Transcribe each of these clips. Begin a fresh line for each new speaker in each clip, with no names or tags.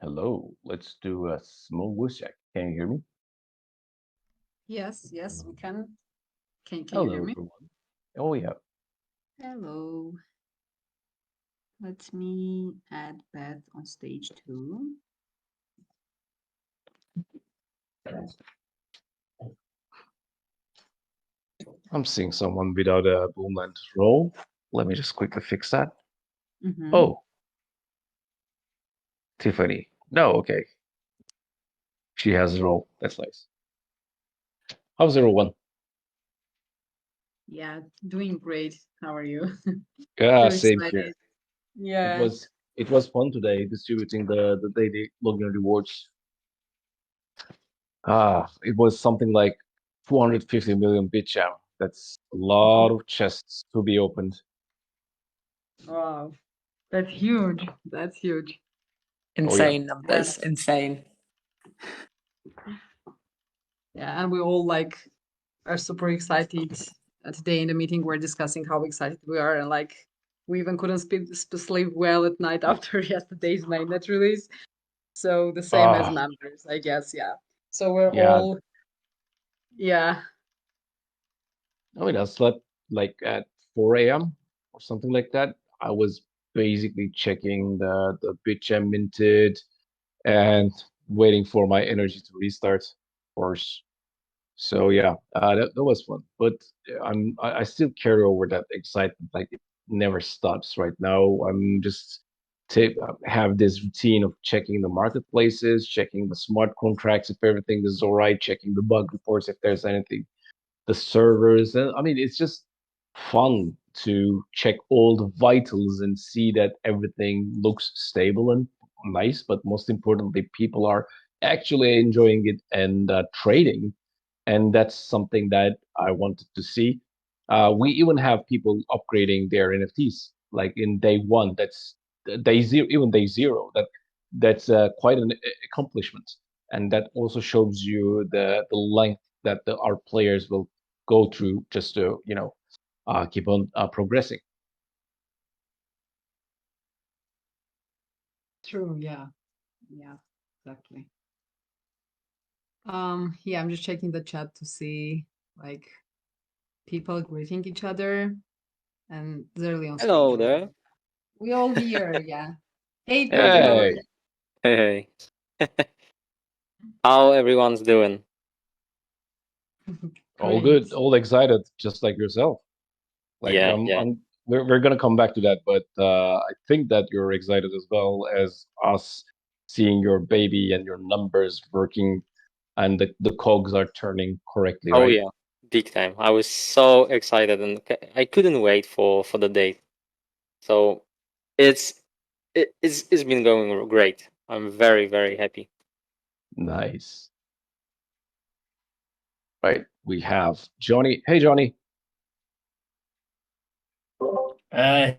Hello, let's do a small voice check. Can you hear me?
Yes, we can. Can you hear
Hello,
me?
everyone. Oh, yeah.
Hello. Let me add Beth on stage too.
I'm seeing someone without a BoomLand role. Let me just quickly fix that.
Mm-hmm.
Oh, Tiffany. No, okay. She has a role. That's nice. How's everyone?
Yeah, doing great. How are you?
Yeah,
Too
same here.
excited.
It
Yeah.
was it was fun today distributing the daily login rewards. It was something like 250 million bit jam. That's a lot
Wow.
of chests to be opened.
Wow. That's huge. That's huge.
Oh yeah.
Insane
And
numbers, insane.
yeah, and we all like are super excited. Today in the meeting, we're discussing how excited we are, and like we even couldn't sleep well at night after yesterday's mainnet release. So the same as
Ah,
members, I guess. Yeah. So we're
yeah.
all, yeah.
I mean, I slept like at 4 a.m. or something like that. I was basically checking the BitGem minted and waiting for my energy to restart, of course. So yeah, that was fun. But I still carry over that excitement. Like it never stops right now. I'm just have this routine of checking the marketplaces, checking the smart contracts if everything is all right, checking the bug reports if there's anything, the servers. And I mean, it's just fun to check all the vitals and see that everything looks stable and nice. But most importantly, people are actually enjoying it and trading. And that's something that I wanted to see. We even have people upgrading their NFTs, like in day one. That's day zero, even day zero. That's quite an accomplishment, and that also shows you the length that our players will go through just to keep on progressing.
True. Yeah. Yeah. Exactly. Yeah, I'm just checking the chat to see like people greeting each other and Zerly on stage
Hello
already.
there.
We all here. Yeah. Hey,
Hey everyone.
Turtle.
Hey,
Hey. How everyone's doing?
all
Great.
good, all excited, just like yourself. Like
Yeah, yeah.
we're gonna come back to that, but I think that you're excited as well as us seeing your baby and your numbers working and the cogs are turning correctly,
Oh
right?
yeah, big time. I was so excited and I couldn't wait for the date. So it's it's been going great. I'm very very happy.
Nice. Right. We have Johnny. Hey, Johnny.
Hey.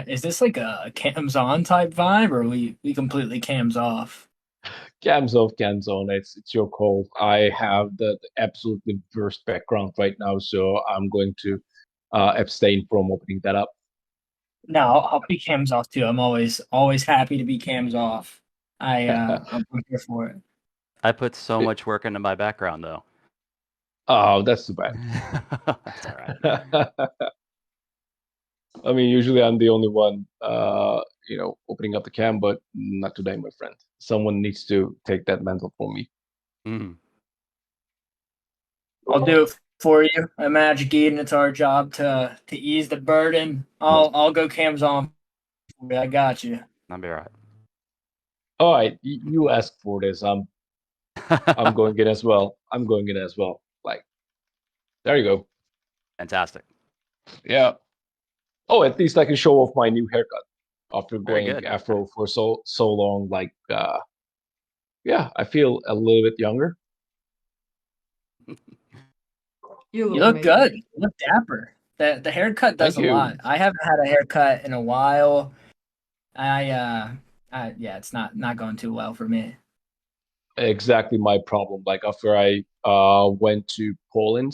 Is this like a cams on type vibe, or we completely cams off?
Cams off, cams on. It's your call. I have the absolutely worst background right now, so I'm going to abstain from opening that up.
No, I'll be cams off too. I'm always happy to be cams off. I'm here for it.
I put so much work into my background, though.
Oh, that's too bad.
That's all right.
I mean, usually I'm the only one, opening up the cam, but not today, my friend. Someone needs to take that mantle for me.
Mm.
I'll do it for you. At Magic Eden, it's our job to ease the burden. I'll go cams on for you. I got you.
I'll be all right.
All right, you asked for this. I'm going in as well. I'm going in as well. Like, there you go.
Fantastic.
Yeah. Oh, at least I can show off my new haircut after
Very
going
good.
afro for so long. Like, yeah, I feel a little bit younger.
You
You
look
look
amazing.
good. You look dapper. The haircut does
Thank
a lot.
you.
I haven't had a haircut in a while. I yeah, it's not going too well for me.
Exactly my problem. Like after I went to Poland,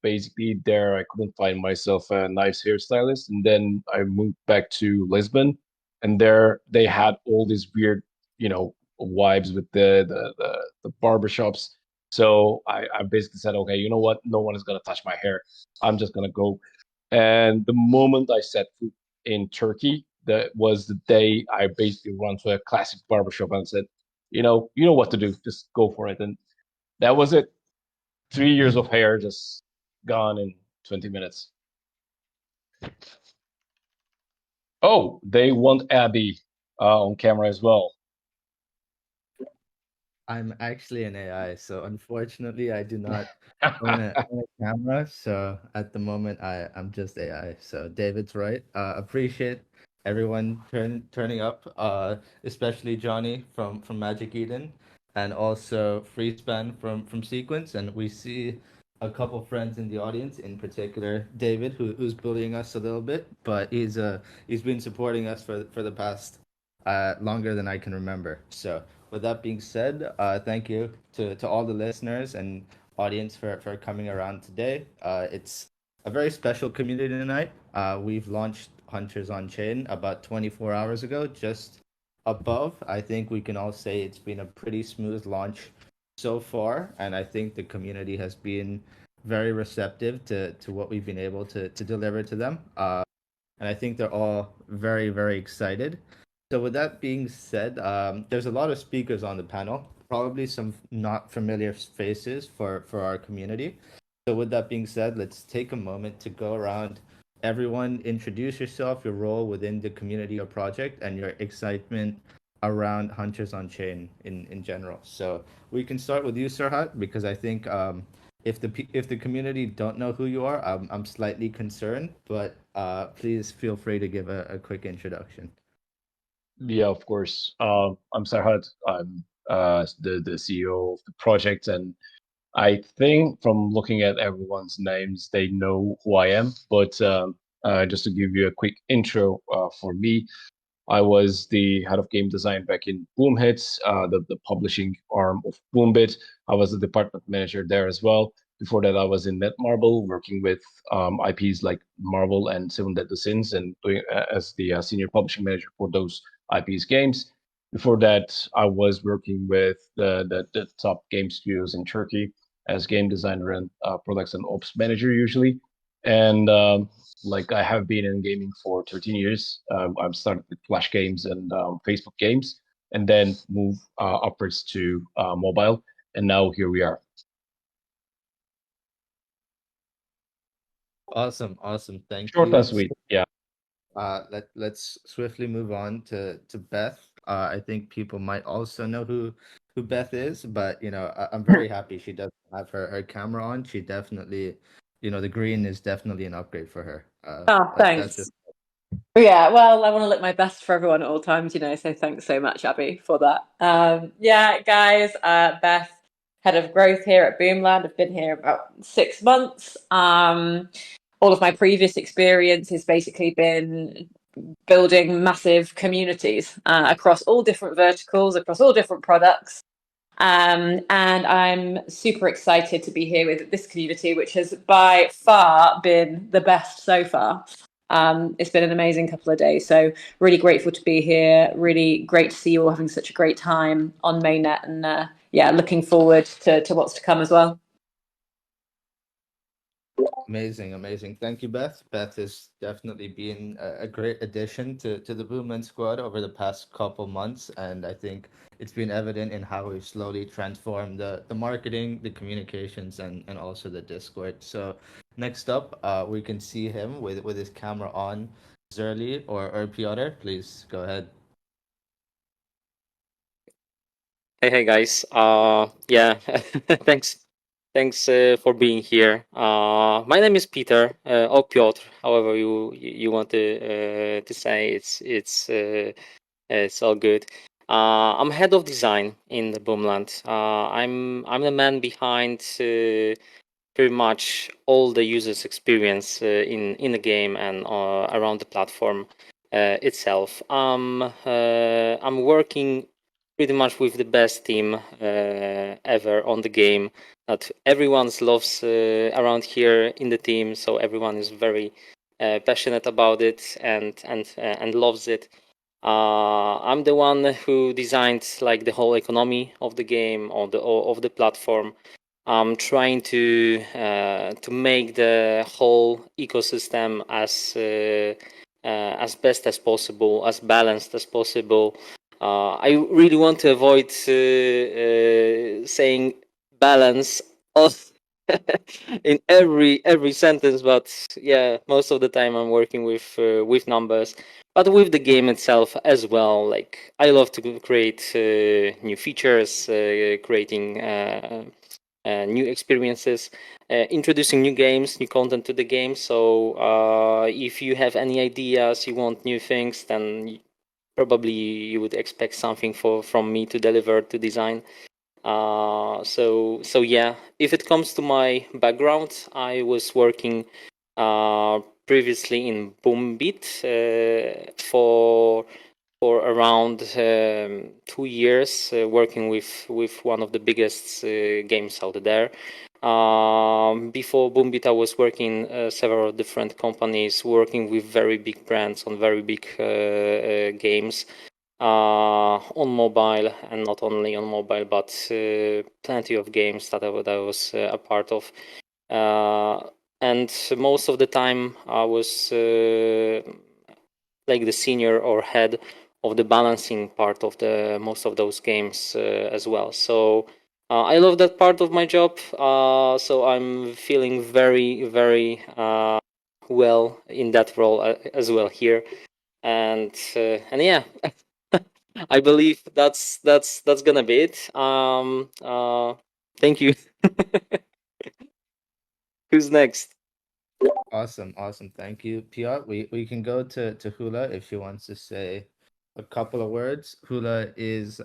basically there I couldn't find myself a nice hairstylist, and then I moved back to Lisbon, and there they had all these weird vibes with the barbershops. So I basically said, okay, you know what? No one is gonna touch my hair. I'm just gonna go. And the moment I set foot in Turkey, that was the day I basically run to a classic barbershop and said, you know what to do. Just go for it. And that was it. 3 years of hair just gone in 20 minutes. Oh, they want Abby on camera as well.
I'm actually an AI, so unfortunately, I do not own a camera. So at the moment, I'm just AI. So David's right. Appreciate everyone turning up, especially Johnny from Magic Eden, and also Freespan from Sequence. And we see a couple friends in the audience, in particular David, who's bullying us a little bit, but he's been supporting us for the past longer than I can remember. So with that being said, thank you to all the listeners and audience for coming around today. It's a very special community tonight. We've launched Hunters on Chain about 24 hours ago, just above. I think we can all say it's been a pretty smooth launch so far, and I think the community has been very receptive to what we've been able to deliver to them. And I think they're all very, very excited. So with that being said, there's a lot of speakers on the panel, probably some not familiar faces for our community. So with that being said, let's take a moment to go around. Everyone, introduce yourself, your role within the community or project, and your excitement around Hunters on Chain in general. So we can start with you, Sirhat, because I think if the community don't know who you are, I'm slightly concerned, but please feel free to give a quick introduction.
Yeah, of course. I'm Sarhad. I'm the CEO of the project, and I think from looking at everyone's names, they know who I am. But just to give you a quick intro for me, I was the head of game design back in Boomhits, the publishing arm of Boombit. I was the department manager there as well. Before that, I was in Netmarble, working with IPs like Marvel and Seven Deadly Sins, and doing as the senior publishing manager for those IPs games. Before that, I was working with the top game studios in Turkey as game designer and products and ops manager usually. And like I have been in gaming for 13 years. I've started with Flash games and Facebook games, and then move upwards to mobile, and now here we are.
Awesome. Thank
Short
you.
and sweet, yeah.
Let's swiftly move on to Beth. I think people might also know who Beth is, but I'm very happy she doesn't have her camera on. She definitely, the green is definitely an upgrade for her.
Oh,
That's
thanks.
just
Yeah, well, I want to look my best for everyone at all times, so thanks so much, Abby, for that. Yeah, guys, Beth, head of growth here at BoomLand. I've been here about 6 months. All of my previous experience has basically been building massive communities across all different verticals, across all different products. And I'm super excited to be here with this community, which has by far been the best so far. It's been an amazing couple of days, so really grateful to be here. Really great to see you all having such a great time on mainnet, and yeah, looking forward to what's to come as well.
amazing. Thank you, Beth. Beth has definitely been a great addition to the BoomLand squad over the past couple months, and I think it's been evident in how we've slowly transformed the marketing, the communications, and also the Discord. So next up, we can see him with his camera on. Zerly or Piotr, please go ahead.
Hey guys. Yeah. Thanks for being here. My name is Peter, or Piotr, however you want to say. It's all good. I'm head of design in the BoomLand. I'm the man behind pretty much all the users' experience in the game and around the platform itself. I'm working pretty much with the best team ever on the game. That everyone loves around here in the team, so everyone is very passionate about it and loves it. I'm the one who designed like the whole economy of the game or of the platform. I'm trying to make the whole ecosystem as best as possible, as balanced as possible. I really want to avoid saying balance of in every sentence, but yeah, most of the time I'm working with numbers, but with the game itself as well. Like I love to create new features, creating new experiences, introducing new games, new content to the game. So if you have any ideas, you want new things, then probably you would expect something from me to deliver to design. So yeah, if it comes to my background, I was working previously in BoomBeat for around 2 years, working with one of the biggest games out there. Before BoomBeat, I was working several different companies, working with very big brands on very big games on mobile, and not only on mobile, but plenty of games that I was a part of. And most of the time, I was like the senior or head of the balancing part of the most of those games as well. So I love that part of my job. So I'm feeling very well in that role as well here. And yeah, I believe that's gonna be it. Thank you. Who's next?
Awesome, awesome. Thank you, Piotr. We can go to Hula if she wants to say a couple of words. Hula is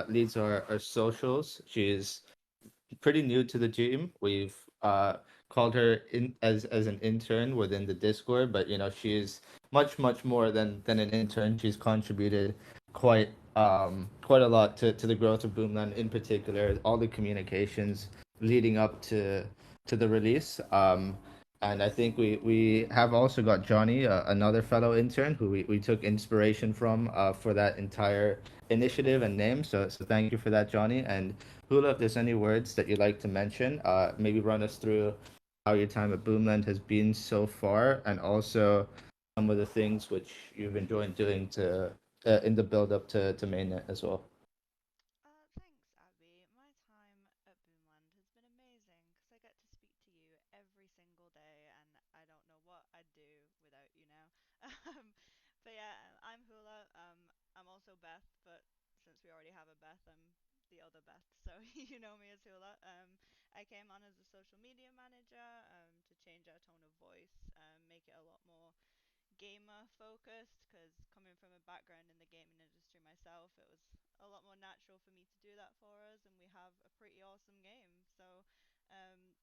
leads our socials. She is pretty new to the team. We've called her in as an intern within the Discord, but you know she's much more than an intern. She's contributed quite quite a lot to the growth of Boomland, in particular all the communications leading up to the release. And I think we have also got Johnny, another fellow intern who we took inspiration from for that entire initiative and name. So thank you for that, Johnny. And Hula, if there's any words that you'd like to mention, maybe run us through how your time at Boomland has been so far, and also some of the things which you've enjoyed doing to in the build up to mainnet as well.
Thanks, Abby. My time at Boomland has been amazing because I get to speak to you every single day, and I don't know what I'd do without you now. Um, but yeah, I'm Hula. I'm also Beth, but since we already have a Beth, I'm the other Beth, so you know me as Hula. I came on as a social media manager to change our tone of voice, make it a lot more gamer focused, because coming from a background in the gaming industry myself, it was a lot more natural for me to do that for us, and we have a pretty awesome game. So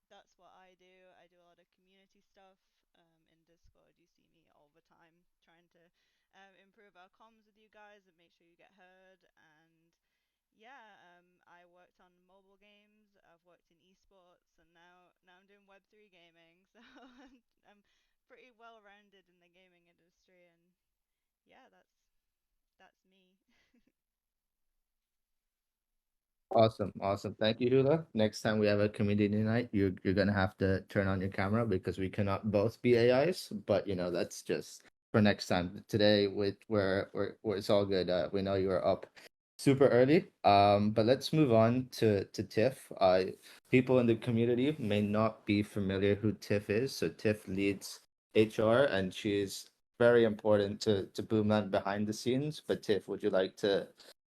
that's what I do. I do a lot of community stuff in Discord. You see me all the time trying to improve our comms with you guys and make sure you get heard. And yeah, I worked on mobile games. I've worked in esports, and now I'm doing Web3 gaming. So I'm pretty well rounded in the gaming industry, and yeah, that's me.
Awesome, awesome. Thank you, Hula. Next time we have a community night, you're gonna have to turn on your camera because we cannot both be AIs. But you know that's just for next time. Today, with where it's all good. We know you are up super early. But let's move on to Tiff. People in the community may not be familiar who Tiff is. So Tiff leads HR, and she's very important to Boomland behind the scenes. But Tiff, would you like to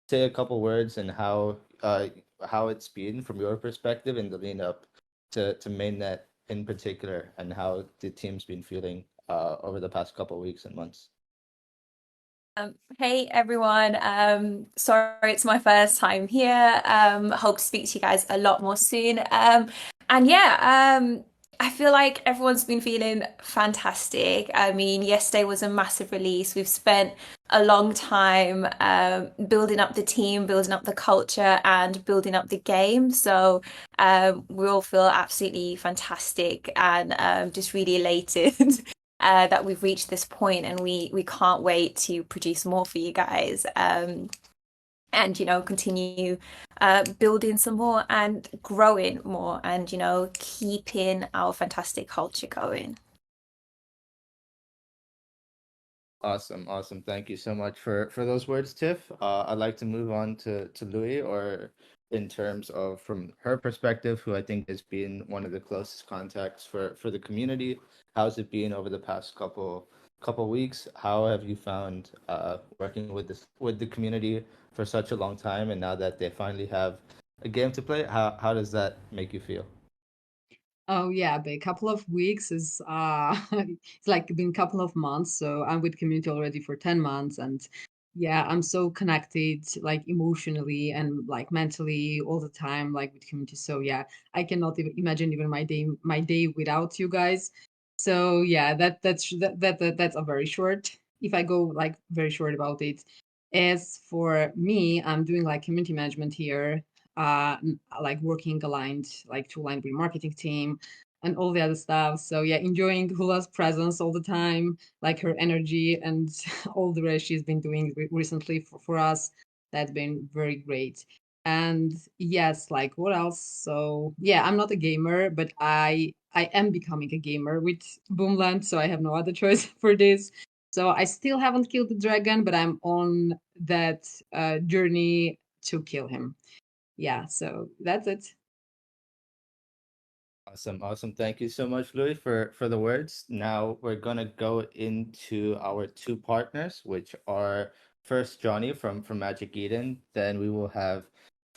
say a couple words and how it's been from your perspective in the lead up to mainnet in particular, and how the team's been feeling over the past couple weeks and months?
Hey everyone, sorry it's my first time here. Hope to speak to you guys a lot more soon. And yeah, I feel like everyone's been feeling fantastic. I mean, yesterday was a massive release. We've spent a long time building up the team, building up the culture, and building up the game. So we all feel absolutely fantastic and just really elated. that we've reached this point, and we can't wait to produce more for you guys. And continue building some more and growing more, and keeping our fantastic culture going.
Awesome. Thank you so much for those words, Tiff. I'd like to move on to Louis, or in terms of from her perspective, who I think has been one of the closest contacts for the community. How's it been over the past couple weeks? How have you found working with the community for such a long time, and now that they finally have a game to play, how does that make you feel?
Oh yeah, but a couple of weeks is it's like been a couple of months. So I'm with community already for 10 months, and yeah, I'm so connected like emotionally and like mentally all the time like with community. So yeah, I cannot even imagine even my day without you guys. So yeah, that's a very short. If I go like very short about it. As for me, I'm doing like community management here, like working aligned, like to align with marketing team and all the other stuff. So yeah, enjoying Hula's presence all the time, like her energy and all the rest she's been doing recently for us. That's been very great. And yes, like what else? So yeah, I'm not a gamer, but I am becoming a gamer with BoomLand, so I have no other choice for this. So I still haven't killed the dragon, but I'm on that journey to kill him. Yeah, so that's it.
Awesome. Thank you so much, Louis, for the words. Now we're gonna go into our two partners, which are first Johnny from Magic Eden. Then we will have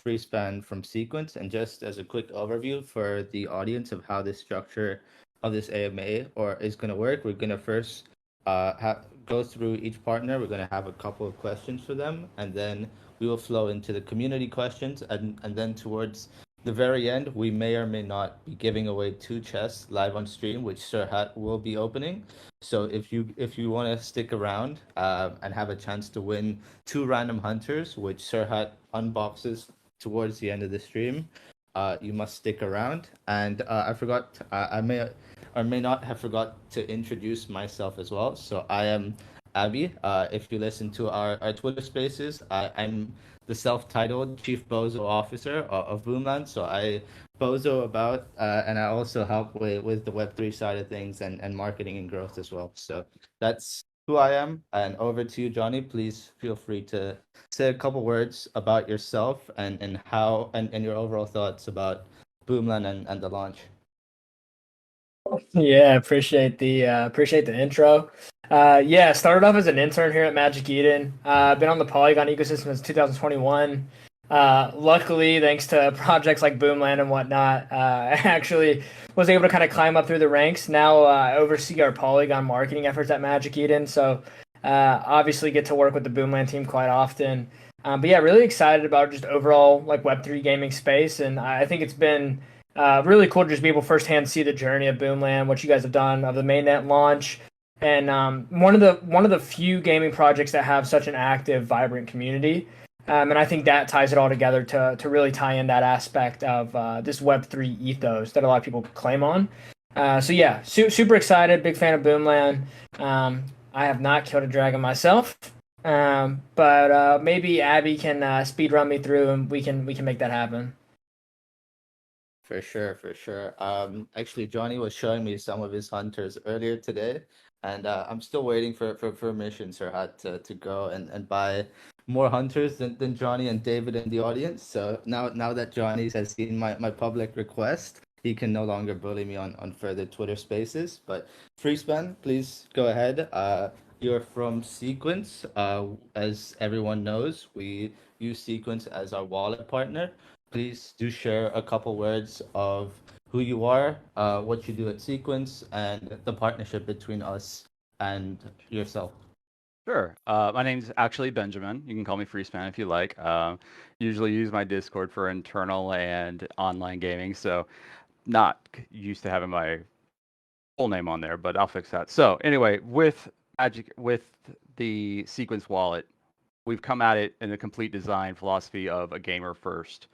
Freespan from Sequence. And just as a quick overview for the audience of how this structure of this AMA or is gonna work, we're gonna first go through each partner. We're gonna have a couple of questions for them, and then we will flow into the community questions, and then towards the very end, we may or may not be giving away two chests live on stream, which Sirhat will be opening. So if you want to stick around and have a chance to win two random hunters, which Sirhat unboxes towards the end of the stream, you must stick around. And I forgot, I may or may not have forgot to introduce myself as well. So I am Abby. If you listen to our Twitter spaces, I'm the self-titled Chief Bozo Officer of BoomLand. So I bozo about, and I also help with the Web3 side of things and marketing and growth as well. So that's who I am. And over to you, Johnny. Please feel free to say a couple words about yourself and how and your overall thoughts about BoomLand and the launch.
Yeah, appreciate the intro. Yeah, started off as an intern here at Magic Eden. Been on the Polygon ecosystem since 2021. Luckily, thanks to projects like BoomLand and whatnot, I actually was able to kind of climb up through the ranks. Now I oversee our Polygon marketing efforts at Magic Eden. So obviously get to work with the BoomLand team quite often. But yeah, really excited about just overall like Web3 gaming space, and I think it's been really cool to just be able to firsthand see the journey of BoomLand, what you guys have done of the mainnet launch, and one of the few gaming projects that have such an active, vibrant community. And I think that ties it all together to really tie in that aspect of this Web3 ethos that a lot of people claim on. So yeah, super excited, big fan of BoomLand. I have not killed a dragon myself, but maybe Abby can speed run me through, and we can make that happen.
For sure. Actually, Johnny was showing me some of his hunters earlier today, and I'm still waiting for permission, Sirhat, to go and buy more hunters than Johnny and David in the audience. So now that Johnny has seen my public request, he can no longer bully me on further Twitter spaces. But Freespan, please go ahead. You're from Sequence. As everyone knows, we use Sequence as our wallet partner. Please do share a couple words of who you are, what you do at Sequence, and the partnership between us and yourself.
Sure. My name's actually Benjamin. You can call me Freespan if you like. Usually use my Discord for internal and online gaming, so not used to having my full name on there, but I'll fix that. So anyway, with the Sequence wallet, we've come at it in a complete design philosophy of a gamer first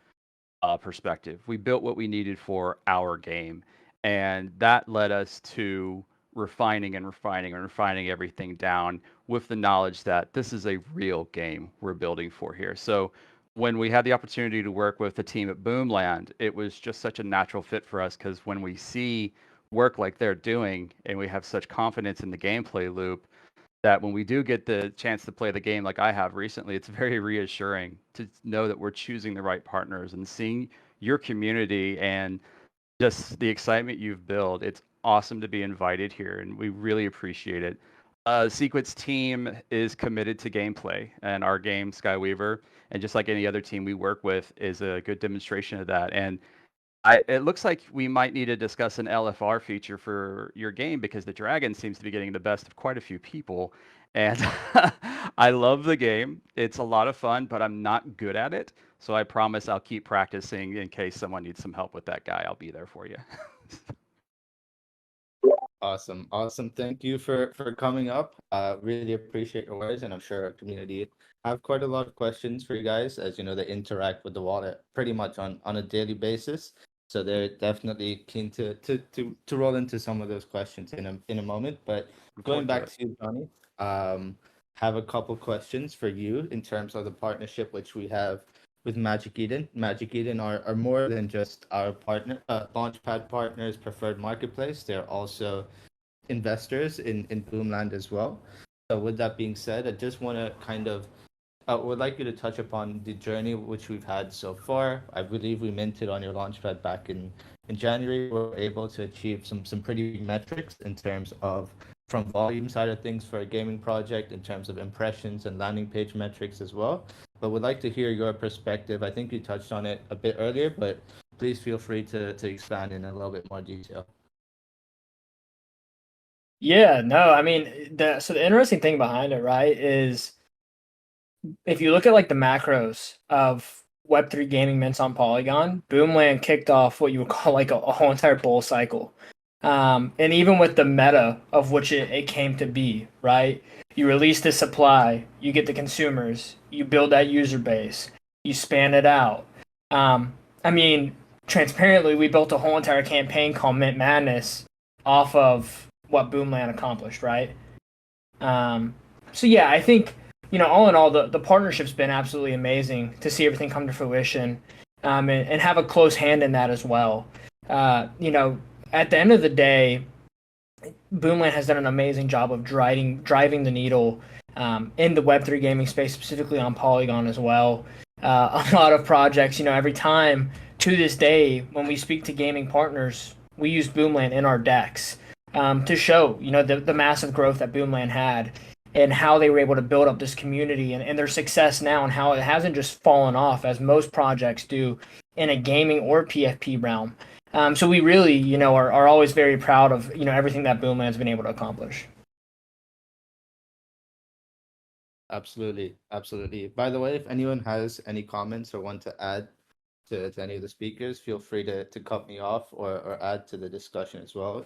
perspective. We built what we needed for our game, and that led us to refining and refining and refining everything down with the knowledge that this is a real game we're building for here. So when we had the opportunity to work with the team at BoomLand, it was just such a natural fit for us because when we see work like they're doing and we have such confidence in the gameplay loop, that when we do get the chance to play the game like I have recently, it's very reassuring to know that we're choosing the right partners and seeing your community and just the excitement you've built. It's awesome to be invited here, and we really appreciate it. Sequit's team is committed to gameplay, and our game, Skyweaver, and just like any other team we work with, is a good demonstration of that. And it looks like we might need to discuss an LFR feature for your game because the dragon seems to be getting the best of quite a few people. And I love the game. It's a lot of fun, but I'm not good at it. So I promise I'll keep practicing in case someone needs some help with that guy. I'll be there for you.
Awesome, awesome. Thank you for coming up. Really appreciate your words, and I'm sure our community have quite a lot of questions for you guys, as you know they interact with the wallet pretty much on a daily basis. So they're definitely keen to roll into some of those questions in a moment. But going back to you, Johnny, have a couple questions for you in terms of the partnership which we have with Magic Eden. Magic Eden are more than just our partner, launchpad partners, preferred marketplace. They're also investors in BoomLand as well. So with that being said, I just want to kind of would like you to touch upon the journey which we've had so far. I believe we minted on your launchpad back in January. We were able to achieve some pretty big metrics in terms of from volume side of things for a gaming project, in terms of impressions and landing page metrics as well. But would like to hear your perspective. I think you touched on it a bit earlier, but please feel free to expand in a little bit more detail.
Yeah, no, I mean, so the interesting thing behind it, right, is if you look at like the macros of Web3 gaming mints on Polygon, BoomLand kicked off what you would call like a whole entire bull cycle. And even with the meta of which it came to be, right? You release the supply, you get the consumers, you build that user base, you span it out. I mean, transparently, we built a whole entire campaign called Mint Madness off of what BoomLand accomplished, right? So yeah, I think all in all, the partnership's been absolutely amazing to see everything come to fruition, and have a close hand in that as well. At the end of the day, BoomLand has done an amazing job of driving the needle in the Web3 gaming space, specifically on Polygon as well. A lot of projects, every time to this day, when we speak to gaming partners, we use BoomLand in our decks to show, the massive growth that BoomLand had and how they were able to build up this community and their success now and how it hasn't just fallen off as most projects do in a gaming or PFP realm. So we really, are always very proud of, everything that BoomLand's been able to accomplish.
Absolutely, absolutely. By the way, if anyone has any comments or want to add to any of the speakers, feel free to cut me off or add to the discussion as well.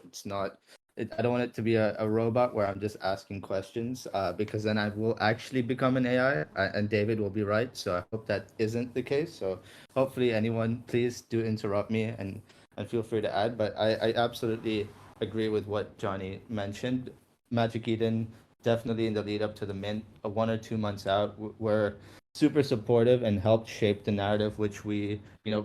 I don't want it to be a robot where I'm just asking questions, because then I will actually become an AI, and David will be right. So I hope that isn't the case. So hopefully anyone, please do interrupt me and feel free to add. But I absolutely agree with what Johnny mentioned. Magic Eden, definitely in the lead up to the mint, 1 or 2 months out, were super supportive and helped shape the narrative, which we,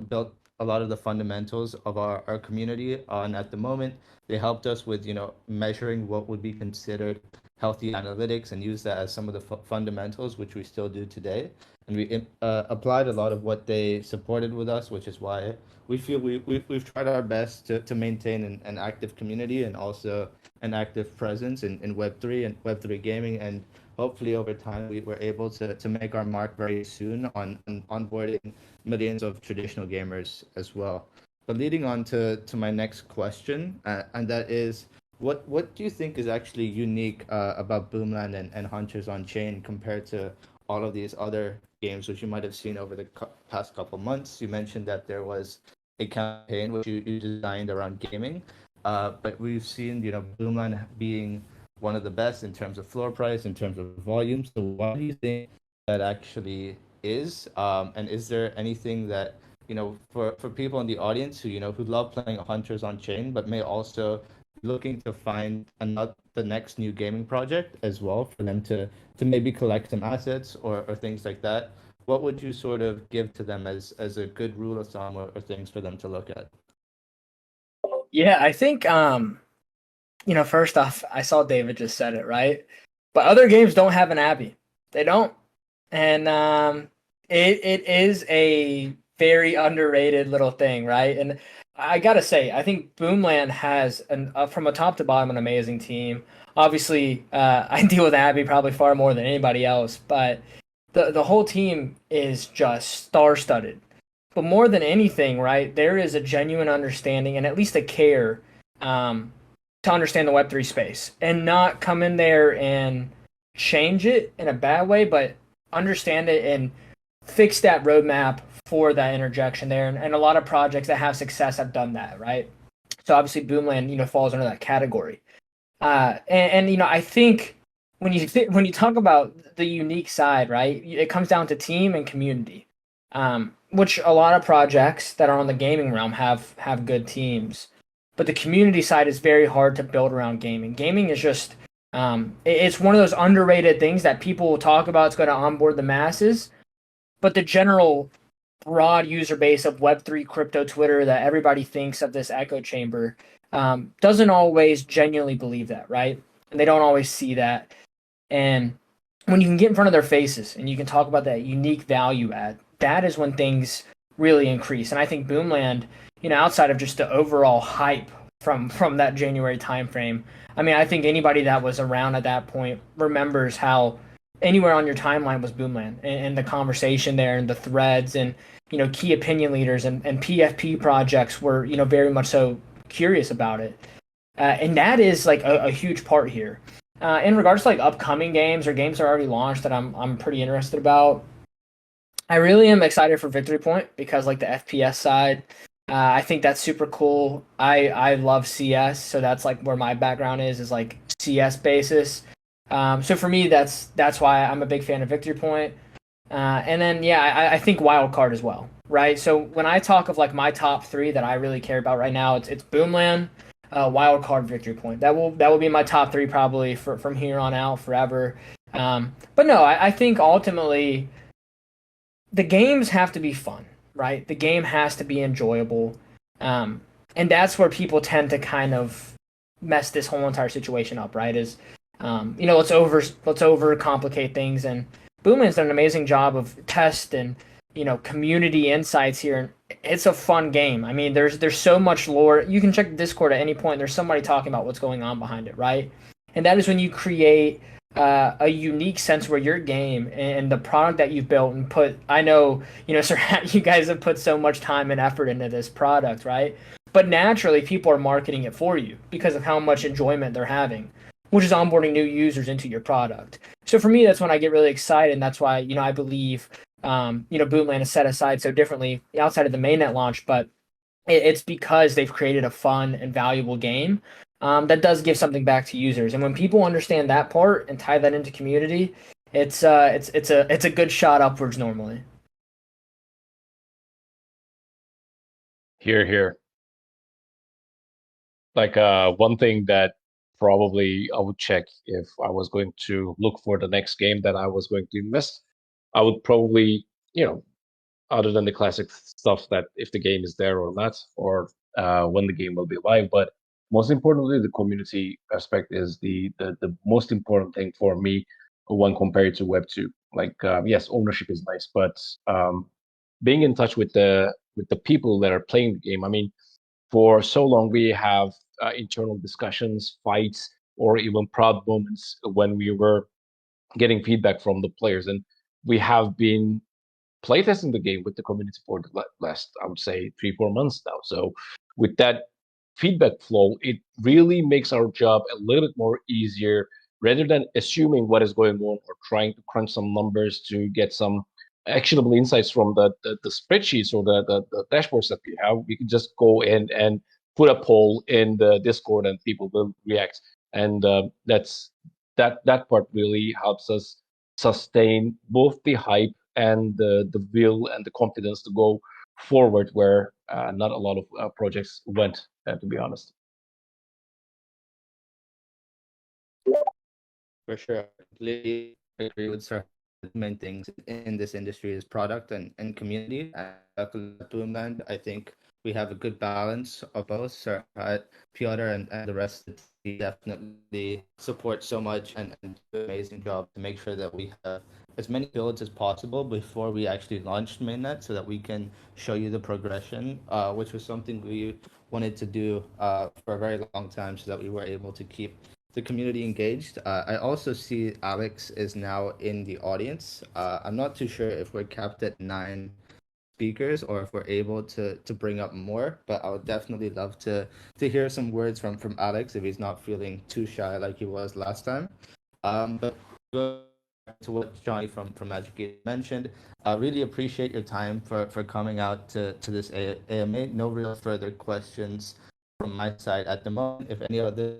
built a lot of the fundamentals of our community on at the moment. They helped us with, measuring what would be considered healthy analytics and use that as some of the fundamentals, which we still do today. And we applied a lot of what they supported with us, which is why we feel we've tried our best to maintain an active community and also an active presence in Web3 and Web3 gaming. And hopefully over time we were able to make our mark very soon on onboarding millions of traditional gamers as well. But leading on to my next question, and that is, what do you think is actually unique about BoomLand and Hunters on Chain compared to all of these other games which you might have seen over the past couple months? You mentioned that there was a campaign which you designed around gaming, but we've seen BoomLand being one of the best in terms of floor price, in terms of volume. So why do you think that actually is? And is there anything that for people in the audience who who love playing Hunters on Chain, but may also looking to find the next new gaming project as well for them to maybe collect some assets or things like that, what would you sort of give to them as a good rule of thumb or things for them to look at?
Yeah, I think first off, I saw David just said it, right? But other games don't have an Abby. They don't. And it is a very underrated little thing, right? And I gotta say, I think BoomLand has from a top to bottom an amazing team. Obviously, I deal with Abby probably far more than anybody else, but the whole team is just star studded. But more than anything, right, there is a genuine understanding and at least a care to understand the Web3 space and not come in there and change it in a bad way, but understand it and fix that roadmap for that interjection there. And a lot of projects that have success have done that, right? So obviously BoomLand, falls under that category. And I think when you talk about the unique side, right, it comes down to team and community, which a lot of projects that are on the gaming realm have good teams, but the community side is very hard to build around gaming. Gaming is just it's one of those underrated things that people will talk about. It's going to onboard the masses, but the general broad user base of Web3 crypto Twitter that everybody thinks of this echo chamber doesn't always genuinely believe that, right? And they don't always see that. And when you can get in front of their faces and you can talk about that unique value add, that is when things really increase. And I think BoomLand, outside of just the overall hype from that January timeframe, I mean, I think anybody that was around at that point remembers how anywhere on your timeline was BoomLand and the conversation there and the threads and key opinion leaders and PFP projects were very much so curious about it, and that is like a huge part here. In regards to like upcoming games or games that are already launched that I'm pretty interested about, I really am excited for Victory Point because like the FPS side, I think that's super cool. I love CS, so that's like where my background is like CS basis. So for me, that's why I'm a big fan of Victory Point. And then yeah, I think Wildcard as well, right? So when I talk of like my top three that I really care about right now, it's BoomLand, Wildcard, Victory Point. That will be my top three probably from here on out forever. But no, I think ultimately the games have to be fun, right? The game has to be enjoyable, and that's where people tend to kind of mess this whole entire situation up, right? Is let's overcomplicate things, and Boomland's done an amazing job of test and community insights here, and it's a fun game. I mean, there's so much lore. You can check the Discord at any point. There's somebody talking about what's going on behind it, right? And that is when you create a unique sense where your game and the product that you've built and put. I know, Sir, you guys have put so much time and effort into this product, right? But naturally, people are marketing it for you because of how much enjoyment they're having, which is onboarding new users into your product. So for me, that's when I get really excited, and that's why I believe BoomLand is set aside so differently outside of the mainnet launch, but it's because they've created a fun and valuable game that does give something back to users. And when people understand that part and tie that into community, it's a good shot upwards normally.
Here. Like one thing that probably I would check if I was going to look for the next game that I was going to invest, I would probably, other than the classic stuff that if the game is there or not, or when the game will be live, but most importantly, the community aspect is the most important thing for me when compared to Web2. Like, yes, ownership is nice, but being in touch with the people that are playing the game. I mean, for so long we have internal discussions, fights, or even proud moments when we were getting feedback from the players, and we have been playtesting the game with the community for the last, I would say, 3-4 months now. So with that feedback flow, it really makes our job a little bit more easier rather than assuming what is going on or trying to crunch some numbers to get some actionable insights from the spreadsheets or the dashboards that we have. We can just go in and put a poll in the Discord and people will react. And that part really helps us sustain both the hype and the will and the confidence to go forward where not a lot of projects went, to be honest.
for sure. I completely agree with Sir. The main things in this industry is product and community. And luckily at Boomland, I think we have a good balance of both. Sir Piotr and the rest of the team definitely support so much and do an amazing job to make sure that we have as many builds as possible before we actually launched mainnet so that we can show you the progression, which was something we wanted to do for a very long time so that we were able to keep the community engaged. I also see Alex is now in the audience. I'm not too sure if we're capped at 9 speakers or if we're able to bring up more, but I would definitely love to hear some words from Alex if he's not feeling too shy like he was last time. But go back to what Johnny from Magic Eden mentioned. I really appreciate your time for coming out to this AMA. No real further questions from my side at the moment. If any other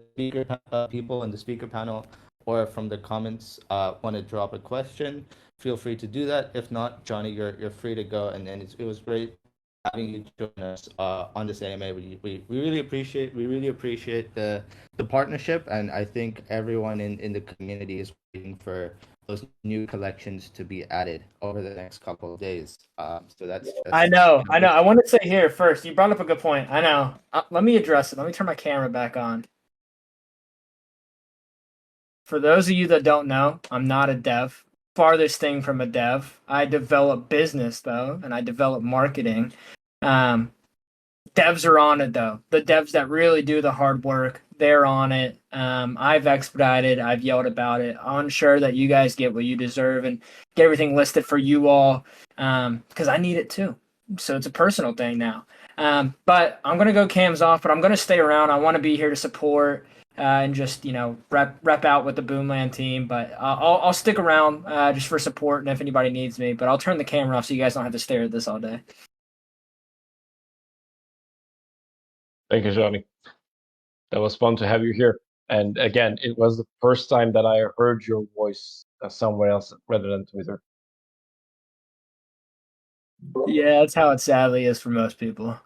people in the speaker panel or from the comments want to drop a question, feel free to do that. If not, Johnny, you're free to go. And it was great having you join us on this AMA. We really appreciate the partnership, and I think everyone in the community is waiting for those new collections to be added over the next couple of days. So that's
I know. I want to say here first, you brought up a good point. I know. Let me address it. Let me turn my camera back on. For those of you that don't know, I'm not a dev. Farthest thing from a dev. I develop business though, and I develop marketing. Devs are on it though. The devs that really do the hard work, they're on it. I've expedited. I've yelled about it. I'll ensure that you guys get what you deserve and get everything listed for you all because I need it too. So it's a personal thing now. But I'm gonna go cams off, but I'm gonna stay around. I want to be here to support and just rep out with the Boomland team. But I'll stick around just for support and if anybody needs me. But I'll turn the camera off so you guys don't have to stare at this all day.
Thank you, Johnny. That was fun to have you here. And again, it was the first time that I heard your voice somewhere else rather than Twitter.
Yeah, that's how it sadly is for most people.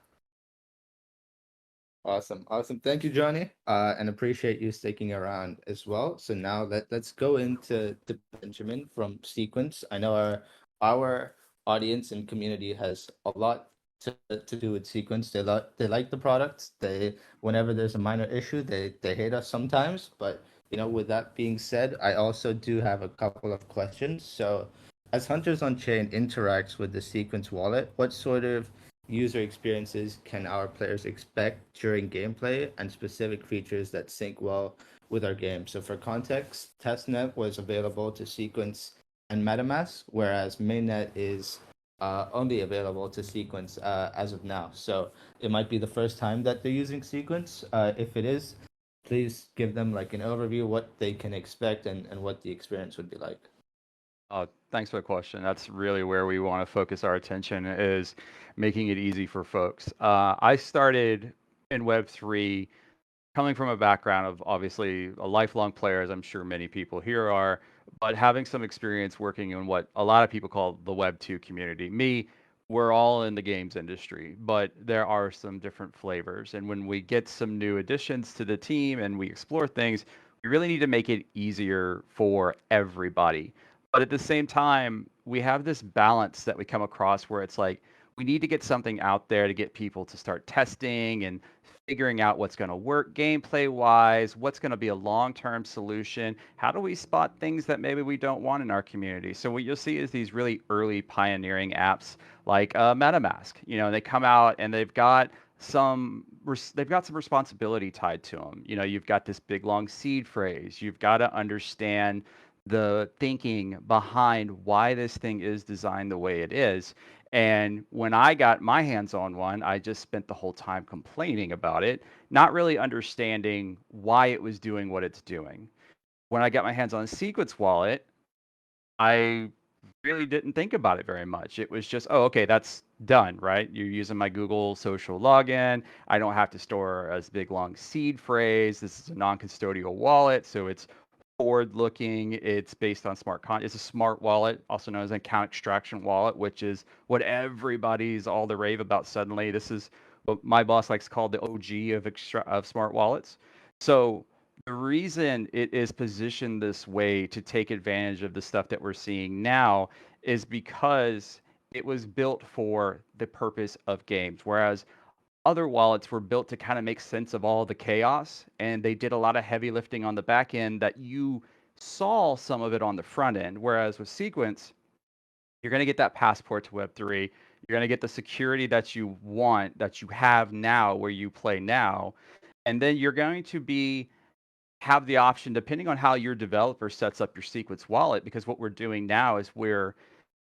Awesome. Thank you, Johnny, and appreciate you sticking around as well. So now let's go into Benjamin from Sequence. I know our audience and community has a lot to do with Sequence. They like the products. Whenever there's a minor issue, they hate us sometimes. But with that being said, I also do have a couple of questions. So, as Hunters on Chain interacts with the Sequence wallet, what sort of user experiences can our players expect during gameplay and specific features that sync well with our game? So for context, testnet was available to Sequence and MetaMask, whereas mainnet is only available to Sequence as of now. So it might be the first time that they're using Sequence. If it is, please give them like an overview what they can expect and what the experience would be like.
Thanks for the question. That's really where we want to focus our attention is making it easy for folks. I started in Web3 coming from a background of obviously a lifelong player, as I'm sure many people here are, but having some experience working in what a lot of people call the Web2 community. We're all in the games industry, but there are some different flavors. And when we get some new additions to the team and we explore things, we really need to make it easier for everybody. But at the same time, we have this balance that we come across where it's like we need to get something out there to get people to start testing and figuring out what's going to work gameplay wise, what's going to be a long-term solution. How do we spot things that maybe we don't want in our community? So what you'll see is these really early pioneering apps like MetaMask. They come out and they've got some responsibility tied to them. You've got this big long seed phrase. You've got to understand the thinking behind why this thing is designed the way it is. And when I got my hands on one, I just spent the whole time complaining about it, not really understanding why it was doing what it's doing. When I got my hands on a Sequence wallet, I really didn't think about it very much. It was just, oh, okay, that's done, right? You're using my Google social login. I don't have to store a big long seed phrase. This is a non-custodial wallet, so it's forward-looking. It's based on it's a smart wallet, also known as an account extraction wallet, which is what everybody's all the rave about suddenly. This is what my boss likes to call the OG of smart wallets. So The reason it is positioned this way to take advantage of the stuff that we're seeing now is because it was built for the purpose of games, whereas other wallets were built to kind of make sense of all the chaos, and they did a lot of heavy lifting on the back end that you saw some of it on the front end. Whereas with Sequence, you're going to get that passport to Web3. You're going to get the security that you want, that you have now where you play now. And then you're going to have the option, depending on how your developer sets up your Sequence wallet, because what we're doing now is we're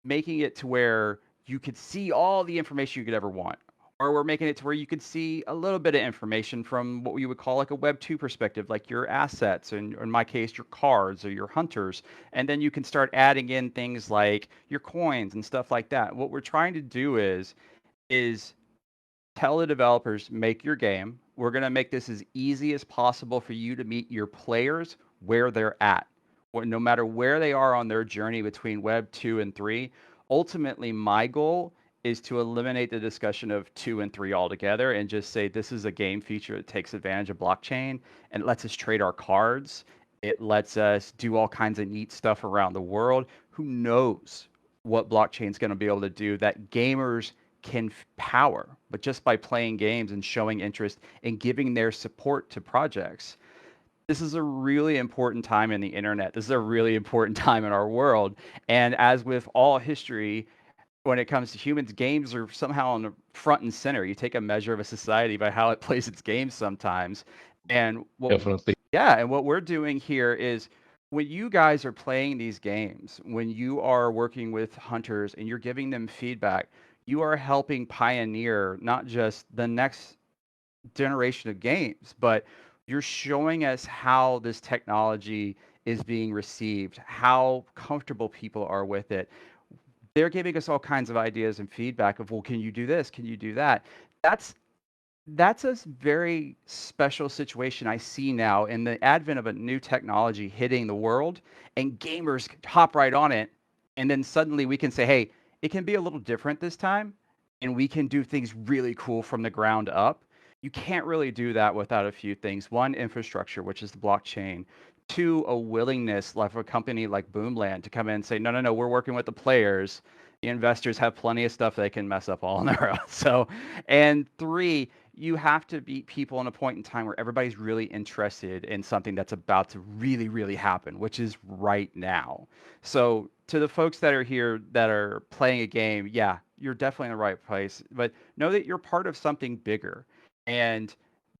making it to where you could see all the information you could ever want. Or we're making it to where you could see a little bit of information from what we would call like a Web 2 perspective, like your assets, and or in my case, your cards or your hunters. And then you can start adding in things like your coins and stuff like that. What we're trying to do is tell the developers, make your game. We're going to make this as easy as possible for you to meet your players where they're at. No matter where they are on their journey between Web 2 and 3, ultimately, my goal is to eliminate the discussion of 2 and 3 altogether and just say this is a game feature that takes advantage of blockchain and lets us trade our cards. It lets us do all kinds of neat stuff around the world. Who knows what blockchain is going to be able to do that gamers can power, but just by playing games and showing interest and giving their support to projects. This is a really important time in the internet. This is a really important time in our world. And as with all history, when it comes to humans, games are somehow on the front and center. You take a measure of a society by how it plays its games sometimes. And
Definitely.
and what we're doing here is when you guys are playing these games, when you are working with hunters and you're giving them feedback, you are helping pioneer not just the next generation of games, but you're showing us how this technology is being received, how comfortable people are with it. They're giving us all kinds of ideas and feedback of, well, can you do this? Can you do that? That's that's a very special situation I see now in the advent of a new technology hitting the world, and gamers hop right on it, and then suddenly we can say, hey, it can be a little different this time, and we can do things really cool from the ground up. You can't really do that without a few things. One, infrastructure, which is the blockchain. Two, a willingness like a company like BoomLand to come in and say, no, no, no, we're working with the players. The investors have plenty of stuff they can mess up all on their own. So, and three, you have to beat people in a point in time where everybody's really interested in something that's about to really, really happen, which is right now. So to the folks that are here that are playing a game, yeah, you're definitely in the right place, but know that you're part of something bigger. And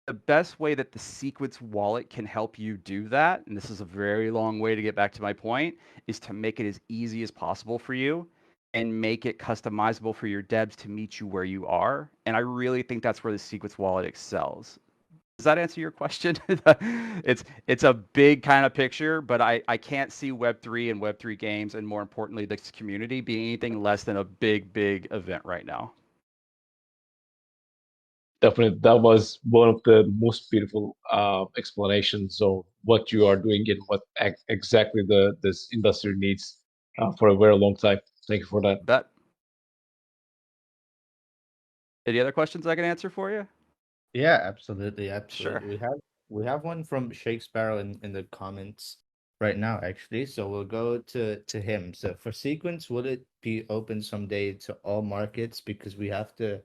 the best way that the Sequence wallet can help you do that, and this is a very long way to get back to my point, is to make it as easy as possible for you and make it customizable for your devs to meet you where you are. And I really think that's where the Sequence wallet excels. Does that answer your question? It's a big kind of picture, but I can't see Web3 and Web3 games, and more importantly, this community being anything less than a big, big event right now.
Definitely, that was one of the most beautiful explanations of what you are doing and what exactly this industry needs for a very long time. Thank you for that.
Bet. Any other questions I can answer for you?
Yeah, absolutely,
Sure.
absolutely. We have one from Shakespeare in the comments right now, actually. So we'll go to him. So for Sequence, will it be open someday to all markets? Because we have to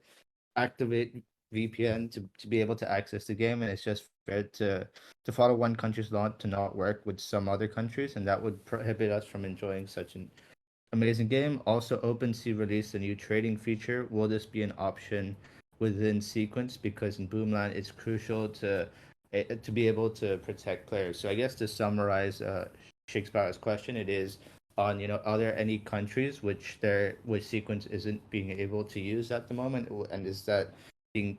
activate VPN to be able to access the game, and it's just fair to follow one country's law to not work with some other countries, and that would prohibit us from enjoying such an amazing game. Also, OpenSea released a new trading feature. Will this be an option within Sequence? Because in Boomland, it's crucial to be able to protect players. So I guess to summarize Shakespeare's question, it is on, are there any countries which Sequence isn't being able to use at the moment, and is that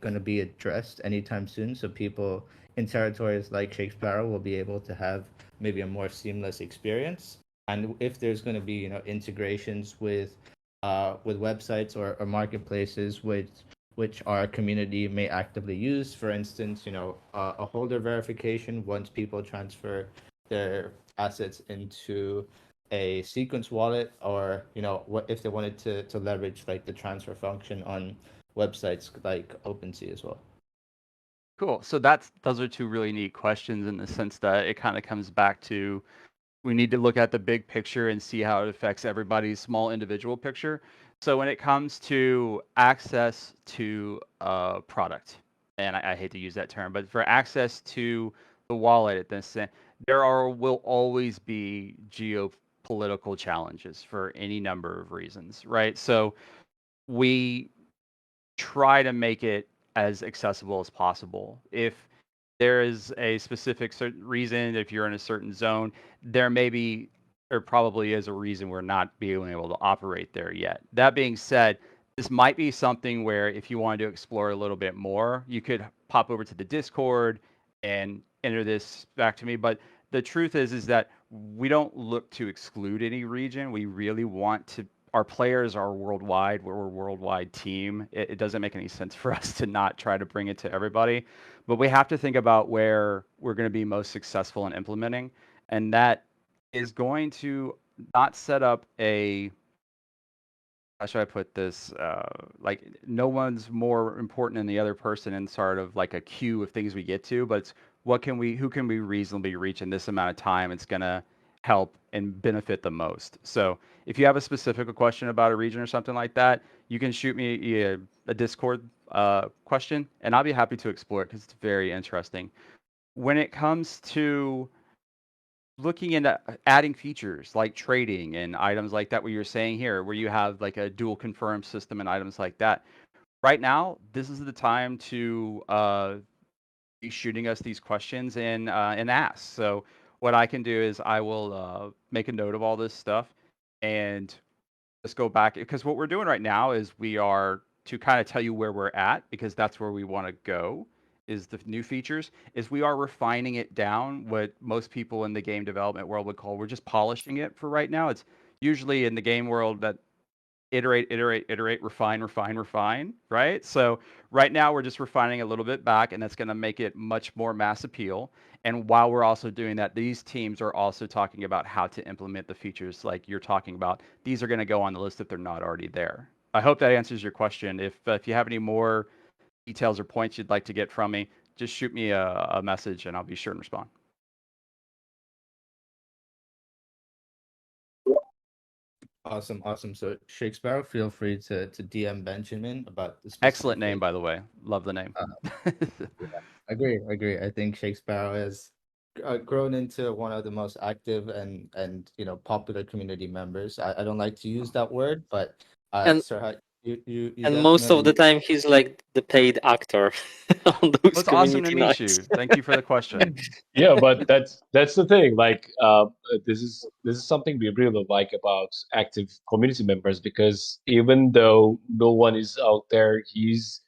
going to be addressed anytime soon, so people in territories like Shakespeare will be able to have maybe a more seamless experience? And if there's going to be integrations with websites or marketplaces which our community may actively use, for instance, a holder verification once people transfer their assets into a Sequence wallet, or what if they wanted to leverage like the transfer function on websites like OpenSea as well.
Cool. So those are two really neat questions in the sense that it kind of comes back to we need to look at the big picture and see how it affects everybody's small individual picture. So when it comes to access to a product, and I hate to use that term, but for access to the wallet at this, will always be geopolitical challenges for any number of reasons, right? So we try to make it as accessible as possible. If there is a specific certain reason, if you're in a certain zone, there may be or probably is a reason we're not being able to operate there yet. That being said, this might be something where if you wanted to explore a little bit more, you could pop over to the Discord and enter this back to me. But the truth is that we don't look to exclude any region. We really want to our players are worldwide. We're a worldwide team. It doesn't make any sense for us to not try to bring it to everybody. But we have to think about where we're going to be most successful in implementing. And that is going to not set up a, how should I put this? Like no one's more important than the other person in sort of like a queue of things we get to, but it's who can we reasonably reach in this amount of time? It's going to help and benefit the most. So if you have a specific question about a region or something like that, you can shoot me a Discord question, and I'll be happy to explore it because it's very interesting. When it comes to looking into adding features like trading and items like that, what you're saying here, where you have like a dual confirm system and items like that. Right now, this is the time to be shooting us these questions and ask. So what I can do is I will make a note of all this stuff and just go back because what we're doing right now is we are to kind of tell you where we're at because that's where we want to go is the new features is we are refining it down what most people in the game development world would call we're just polishing it for right now. It's usually in the game world that iterate, refine, right? So right now we're just refining a little bit back, and that's going to make it much more mass appeal. And while we're also doing that, these teams are also talking about how to implement the features like you're talking about. These are going to go on the list if they're not already there. I hope that answers your question. If you have any more details or points you'd like to get from me, just shoot me a message, and I'll be sure and respond.
Awesome, awesome. So Shakespeare, feel free to DM Benjamin about the
Excellent name, by the way. Love the name.
Yeah, agree. I think Shakespeare has grown into one of the most active and popular community members. I don't like to use that word, but
And
Sir, you
and most of the time he's like the paid actor on those
It's awesome to
community
meet you.
nights.
Thank you for the question.
Yeah, but that's the thing. Like, this is something we really like about active community members because even though no one is out there, he's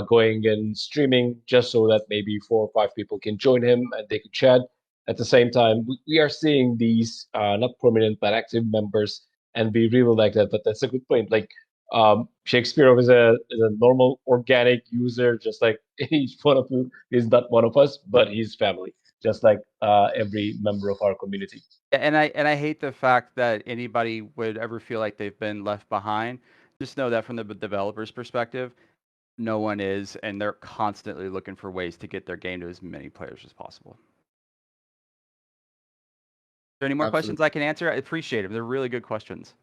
going and streaming just so that maybe 4 or 5 people can join him and they could chat. At the same time, we are seeing these not prominent but active members, and we really like that. But that's a good point. Like, Shakespeare is a normal organic user, just like each one of you is not one of us, but he's family, just like every member of our community.
And I hate the fact that anybody would ever feel like they've been left behind. Just know that from the developer's perspective, no one is, and they're constantly looking for ways to get their game to as many players as possible. Are there any more questions I can answer? I appreciate them. They're really good questions.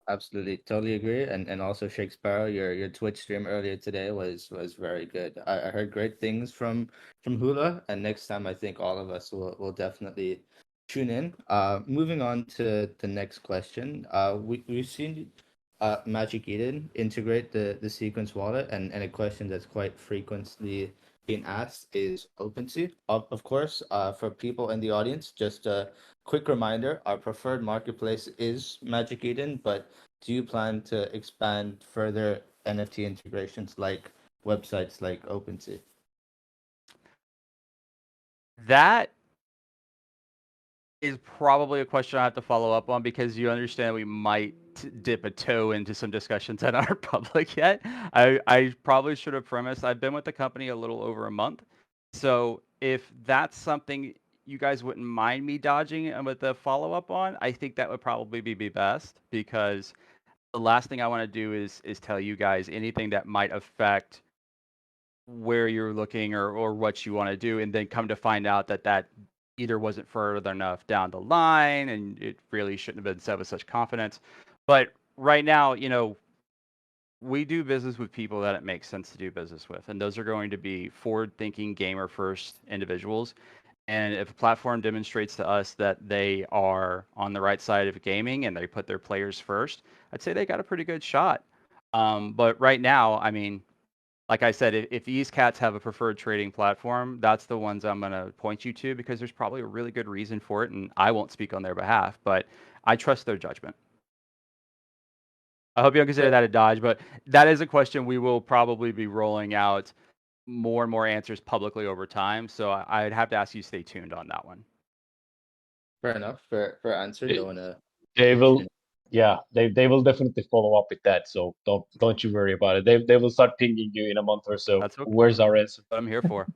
Absolutely, totally agree. And also Shakespeare, your Twitch stream earlier today was very good. I heard great things from Hula, and next time I think all of us will definitely tune in. Moving on to the next question. We've seen Magic Eden integrate the sequence wallet, and a question that's quite frequently being asked is OpenSea. Of course, for people in the audience, just a quick reminder, our preferred marketplace is Magic Eden, but do you plan to expand further NFT integrations like websites like OpenSea?
That is probably a question I have to follow up on because you understand we might dip a toe into some discussions that aren't public yet. I probably should have premised I've been with the company a little over a month. So if that's something you guys wouldn't mind me dodging and with the follow up on, I think that would probably be best because the last thing I want to do is tell you guys anything that might affect where you're looking or what you want to do, and then come to find out that either wasn't further enough down the line and it really shouldn't have been said with such confidence. But right now, we do business with people that it makes sense to do business with, and those are going to be forward-thinking, gamer-first individuals. And if a platform demonstrates to us that they are on the right side of gaming and they put their players first, I'd say they got a pretty good shot. But right now, I mean, like I said, if these cats have a preferred trading platform, that's the ones I'm going to point you to because there's probably a really good reason for it, and I won't speak on their behalf, but I trust their judgment. I hope you don't consider that a dodge, but that is a question we will probably be rolling out more and more answers publicly over time. So I'd have to ask you to stay tuned on that one.
Fair enough. Fair answer. Don't wanna.
They will, yeah, they will definitely follow up with that. So don't you worry about it. They will start pinging you in a month or so.
That's okay.
Where's our answer?
What I'm here for.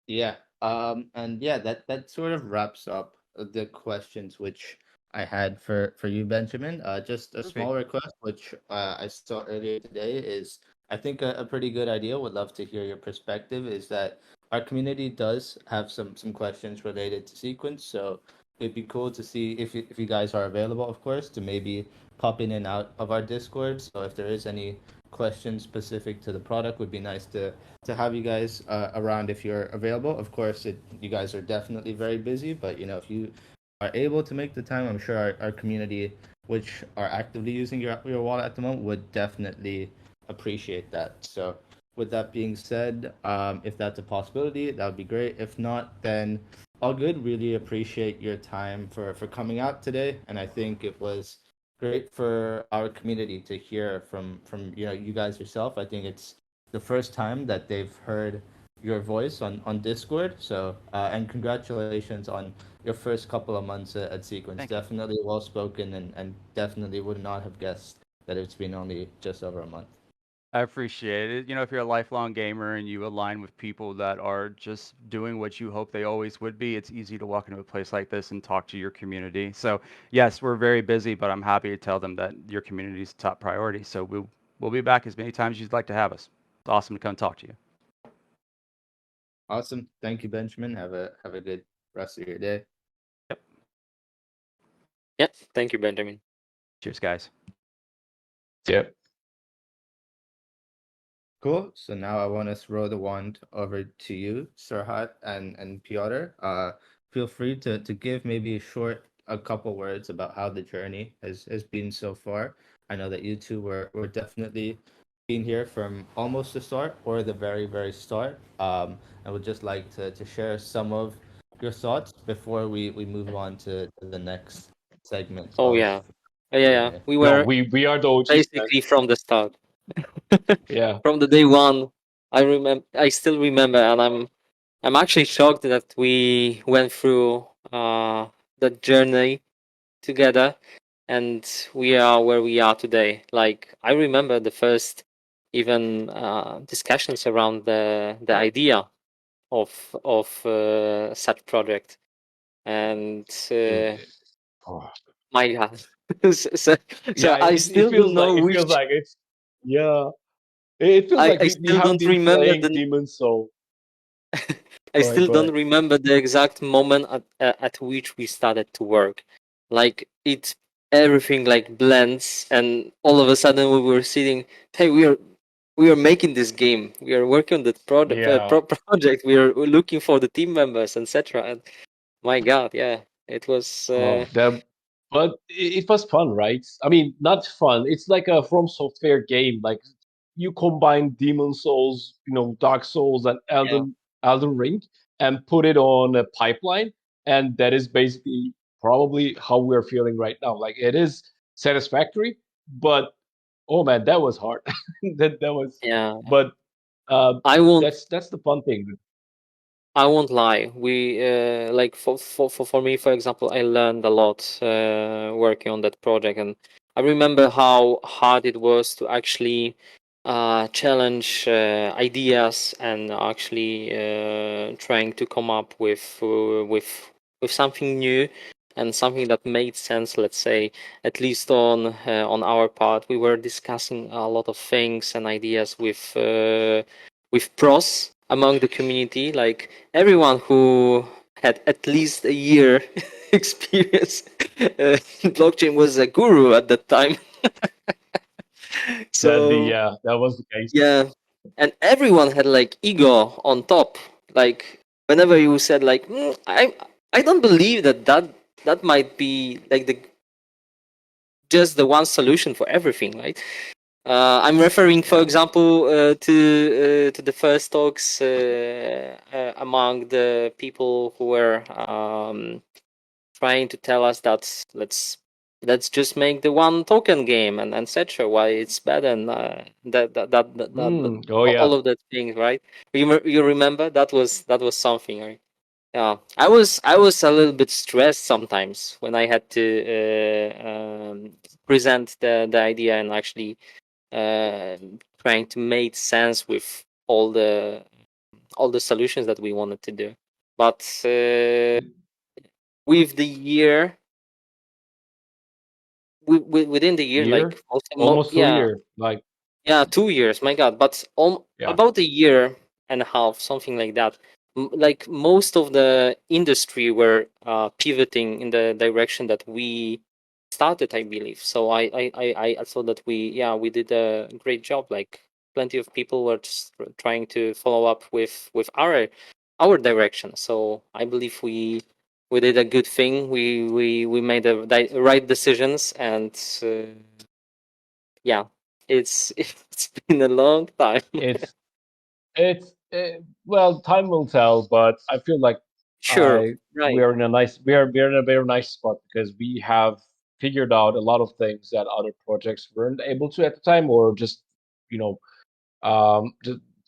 Yeah. And yeah, that sort of wraps up the questions which I had for you, Benjamin. Just a small request, which I saw earlier today, is I think a pretty good idea. Would love to hear your perspective. Is that our community does have some questions related to sequence, so it'd be cool to see if you guys are available, of course, to maybe pop in and out of our Discord. So if there is any questions specific to the product, would be nice to have you guys around if you're available. Of course, you guys are definitely very busy, but if you are able to make the time, I'm sure our community, which are actively using your wallet at the moment, would definitely appreciate that. So with that being said, if that's a possibility, that would be great. If not, then all good. Really appreciate your time for coming out today, and I think it was great for our community to hear from you guys yourself. I think it's the first time that they've heard your voice on Discord. So and congratulations on your first couple of months at Sequence.
Thank you.
Definitely well spoken, and definitely would not have guessed that it's been only just over a month.
I appreciate it. If you're a lifelong gamer and you align with people that are just doing what you hope they always would be, it's easy to walk into a place like this and talk to your community. So, yes, we're very busy, but I'm happy to tell them that your community is top priority. So we'll be back as many times as you'd like to have us. It's awesome to come talk to you.
Awesome. Thank you, Benjamin. Have a good rest of your day.
Yep. Thank you, Benjamin.
Cheers, guys.
Yep.
Cool. So now I want to throw the wand over to you, Serhat and Piotr. Feel free to give maybe a couple words about how the journey has been so far. I know that you two were definitely been here from almost the start or the very, very start. I would just like to share some of your thoughts before we move on to the next segment.
Oh yeah. Yeah. We were
we are the OGs,
basically from the start.
Yeah.
From the day one. I still remember, and I'm actually shocked that we went through the journey together, and we are where we are today. Like, I remember the first even discussions around the idea of such project, and my God. so I still don't know
it
which.
feels like it's it feels like
I
we
still
have
don't
been
remember
playing
the.
Demon's Soul.
I
Go
still don't
ahead.
remember the exact moment at which we started to work. Like, everything like blends, and all of a sudden we were sitting. Hey, we are making this game. We are working on that project. We're looking for the team members, etc. And my God, yeah, it was.
But it was fun, right? I mean, not fun. It's like a From Software game. Like, you combine Demon Souls, Dark Souls, and Elden Ring, and put it on a pipeline, and that is basically probably how we're feeling right now. Like, it is satisfactory, but oh man, that was hard. that was.
Yeah.
But
I won't.
That's the fun thing.
I won't lie. We like for me, for example, I learned a lot working on that project, and I remember how hard it was to actually challenge ideas and actually trying to come up with something new and something that made sense. Let's say, at least on our part, we were discussing a lot of things and ideas with pros among the community. Like everyone who had at least a year experience in blockchain was a guru at that time. So
That was the case.
yeah, and everyone had like ego on top. Like whenever you said like, I don't believe that might be like just the one solution for everything, right? I'm referring, for example, to the first talks among the people who were trying to tell us that let's just make the one token game and etc. Why it's better and
Oh yeah.
all of that things, right? You remember that was something, right? Yeah, I was a little bit stressed sometimes when I had to present the idea and actually uh, trying to make sense with all the solutions that we wanted to do. But with the year, within the year, like
Year, almost two
yeah,
year. Like,
2 years, my God, but
yeah.
about a year and a half, something like that. Like most of the industry were pivoting in the direction that we started, I believe. So I thought that we did a great job. Like plenty of people were just trying to follow up with our direction. So I believe we did a good thing. We made the right decisions, and yeah, it's been a long time.
It's well, time will tell, but I feel like
Sure,
I
right.
we're in a very nice spot because we have figured out a lot of things that other projects weren't able to at the time, or just you know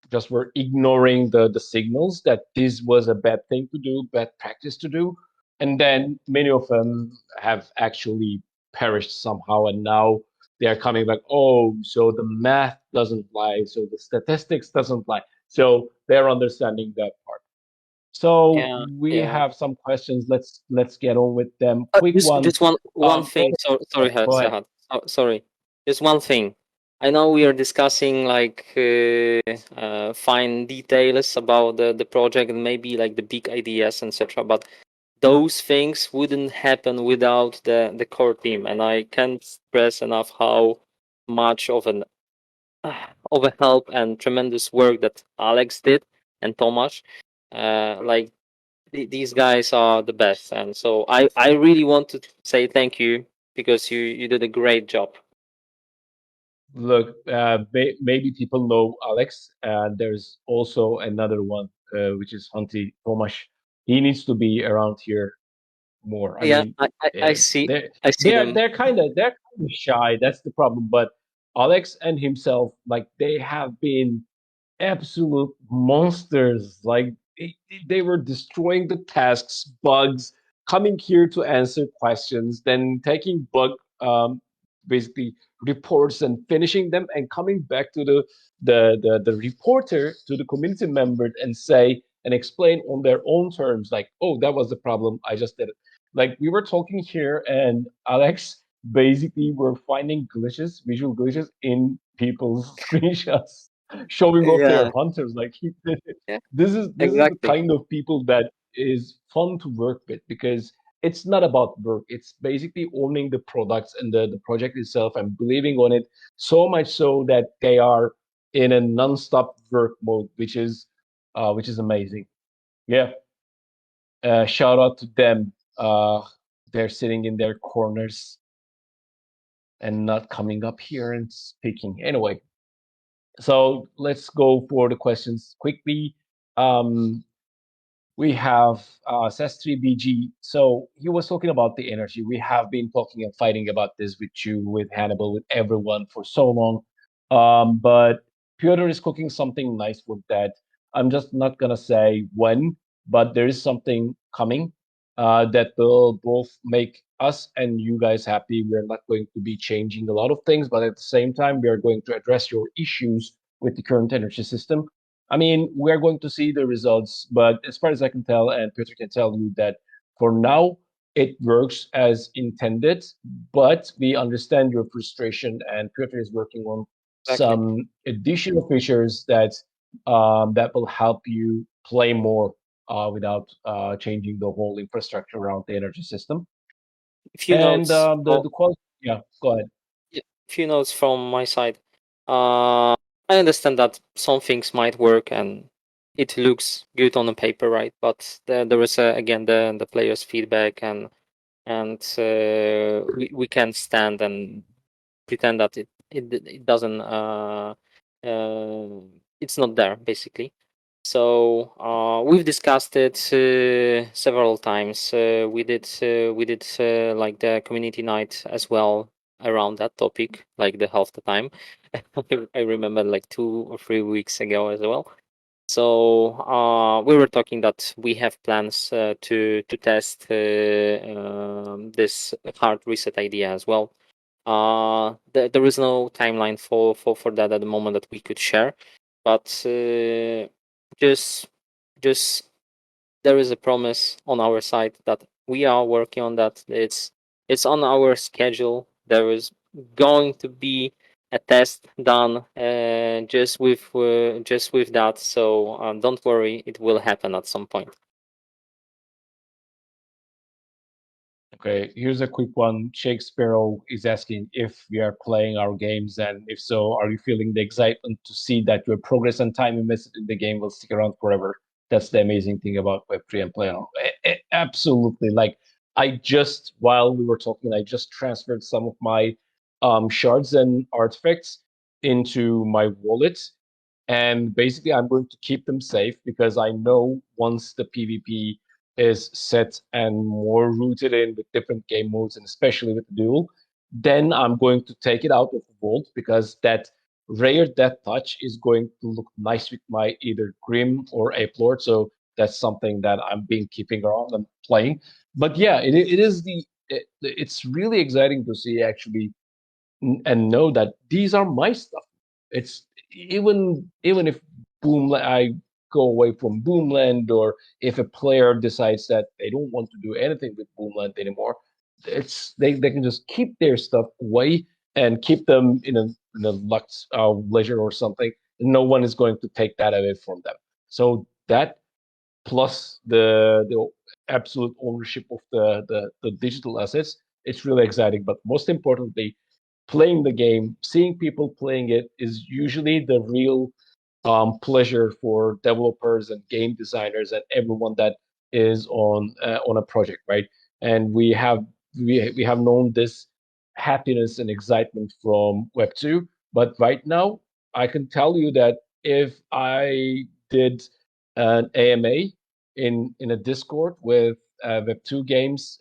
just were ignoring the signals that this was a bad thing to do, bad practice to do, and then many of them have actually perished somehow, and now they are coming back. Oh, so the math doesn't lie, so the statistics doesn't lie, so they're understanding that part. So
Yeah,
we
yeah.
have some questions. Let's get on with them. Quick one.
Just one thing. So sorry,
Go ahead.
Sahad. Sorry. Just one thing. I know we are discussing like fine details about the project and maybe like the big ideas, etc. But those things wouldn't happen without the core team, and I can't stress enough how much of a help and tremendous work that Alex did and Tomasz. Like these guys are the best, and so I really want to say thank you because you did a great job.
Look, maybe people know Alex, and there's also another one, which is Hunty Tomash. He needs to be around here more. I
Yeah,
mean,
I see.
they're
I see them.
they're kind of shy. That's the problem. But Alex and himself, like they have been absolute monsters. Like they were destroying the tasks, bugs, coming here to answer questions, then taking bug basically reports and finishing them, and coming back to the reporter, to the community member, and say and explain on their own terms, like, oh, that was the problem. I just did it. Like we were talking here, and Alex basically were finding glitches, visual glitches in people's screenshots showing off their
Yeah,
hunters. Like
yeah,
this is the
exactly,
kind of people that is fun to work with, because it's not about work. It's basically owning the products and the project itself and believing on it so much so that they are in a non-stop work mode, which is amazing. Yeah. Shout out to them. They're sitting in their corners and not coming up here and speaking. Anyway, so let's go for the questions quickly. Um, we have Sestri BG. So he was talking about the energy. We have been talking and fighting about this with you, with Hannibal, with everyone for so long. But Piotr is cooking something nice with that. I'm just not gonna say when, but there is something coming that will both make us and you guys happy. We're not going to be changing a lot of things, but at the same time, we are going to address your issues with the current energy system. I mean, we're going to see the results, but as far as I can tell, and Peter can tell you that for now, it works as intended, but we understand your frustration, and Peter is working on
exactly.
some additional features that that will help you play more without changing the whole infrastructure around the energy system.
Few
And
notes.
the quality, yeah, go ahead.
Yeah, few notes from my side. I understand that some things might work and it looks good on the paper, right? But there is again the players' feedback, and we can stand and pretend that it doesn't it's not there basically. So we've discussed it several times. We did like the community night as well around that topic, like the half the time. I remember like 2 or 3 weeks ago as well. So we were talking that we have plans to test this hard reset idea as well. There is no timeline for that at the moment that we could share, but just just there is a promise on our side that we are working on that. It's on our schedule. There is going to be a test done just with that. So don't worry, it will happen at some point.
Okay, here's a quick one. Shakespeare is asking if we are playing our games, and if so, are you feeling the excitement to see that your progress and time invested in the game will stick around forever? That's the amazing thing about Web3 and Plano. Absolutely. Like, while we were talking, I just transferred some of my shards and artifacts into my wallet. And basically, I'm going to keep them safe because I know once the PvP is set and more rooted in with different game modes, and especially with the duel, then I'm going to take it out of the vault because that rare death touch is going to look nice with my either Grim or Ape Lord. So that's something that I'm being keeping around and playing. But yeah, it's really exciting to see actually and know that these are my stuff. It's even if I go away from BoomLand, or if a player decides that they don't want to do anything with BoomLand anymore, they can just keep their stuff away and keep them in a Lux ledger or something. And no one is going to take that away from them. So that plus the absolute ownership of the digital assets, it's really exciting. But most importantly, playing the game, seeing people playing it is usually the real pleasure for developers and game designers and everyone that is on a project, right? And we have known this happiness and excitement from Web2, but right now I can tell you that if I did an AMA in a Discord with Web2 games,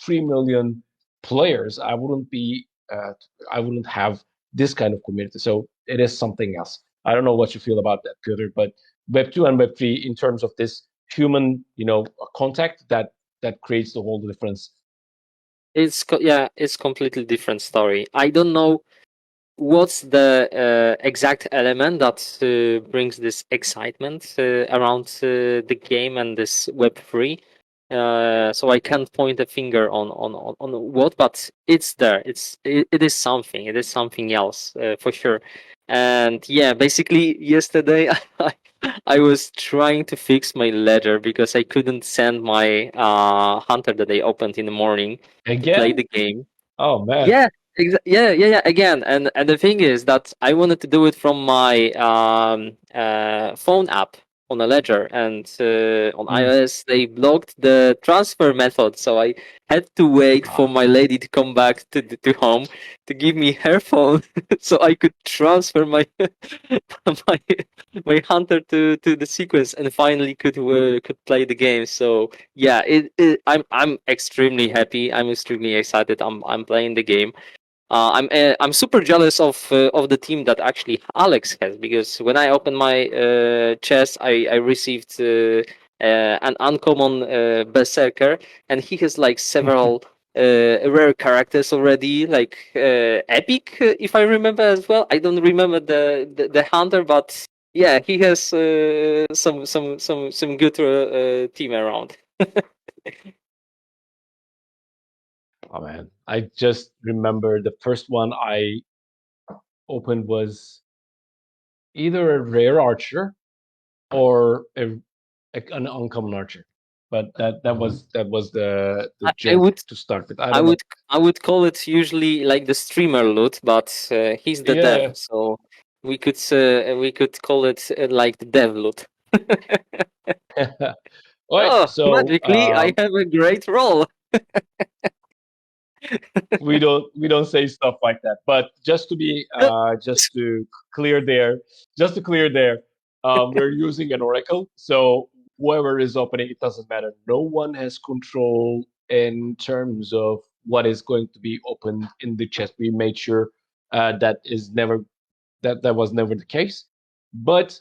3 million players, I wouldn't have this kind of community. So it is something else. I don't know what you feel about that, Peter, but Web2 and Web3 in terms of this human, contact that creates the whole difference.
It's completely different story. I don't know what's the exact element that brings this excitement around the game and this Web3. So I can't point a finger on what, but it's there. It is something. It is something else for sure. And yeah, basically yesterday I was trying to fix my ledger because I couldn't send my hunter that I opened in the morning to play
Again?
the game.
Oh man.
Yeah, yeah. Again, and the thing is that I wanted to do it from my phone app on a ledger, and on iOS they blocked the transfer method, so I had to wait for my lady to come back to home to give me her phone, so I could transfer my my my hunter to the sequence, and finally could play the game. So yeah, I'm extremely happy. I'm extremely excited. I'm playing the game. I'm super jealous of the team that actually Alex has, because when I opened my chest, I received an uncommon berserker, and he has like several rare characters already, like epic, if I remember as well. I don't remember the hunter, but yeah, he has some good team around.
Oh man. I just remember the first one I opened was either a rare archer or an uncommon archer. But that was the
I
joke
would
to start with.
I would call it usually like the streamer loot, but he's the
Yeah.
dev, so we could call it like the dev loot.
All right,
Oh,
so
magically, I have a great role.
we don't say stuff like that. But just to clear there, we're using an oracle. So whoever is opening, it doesn't matter. No one has control in terms of what is going to be opened in the chest. We made sure that was never the case. But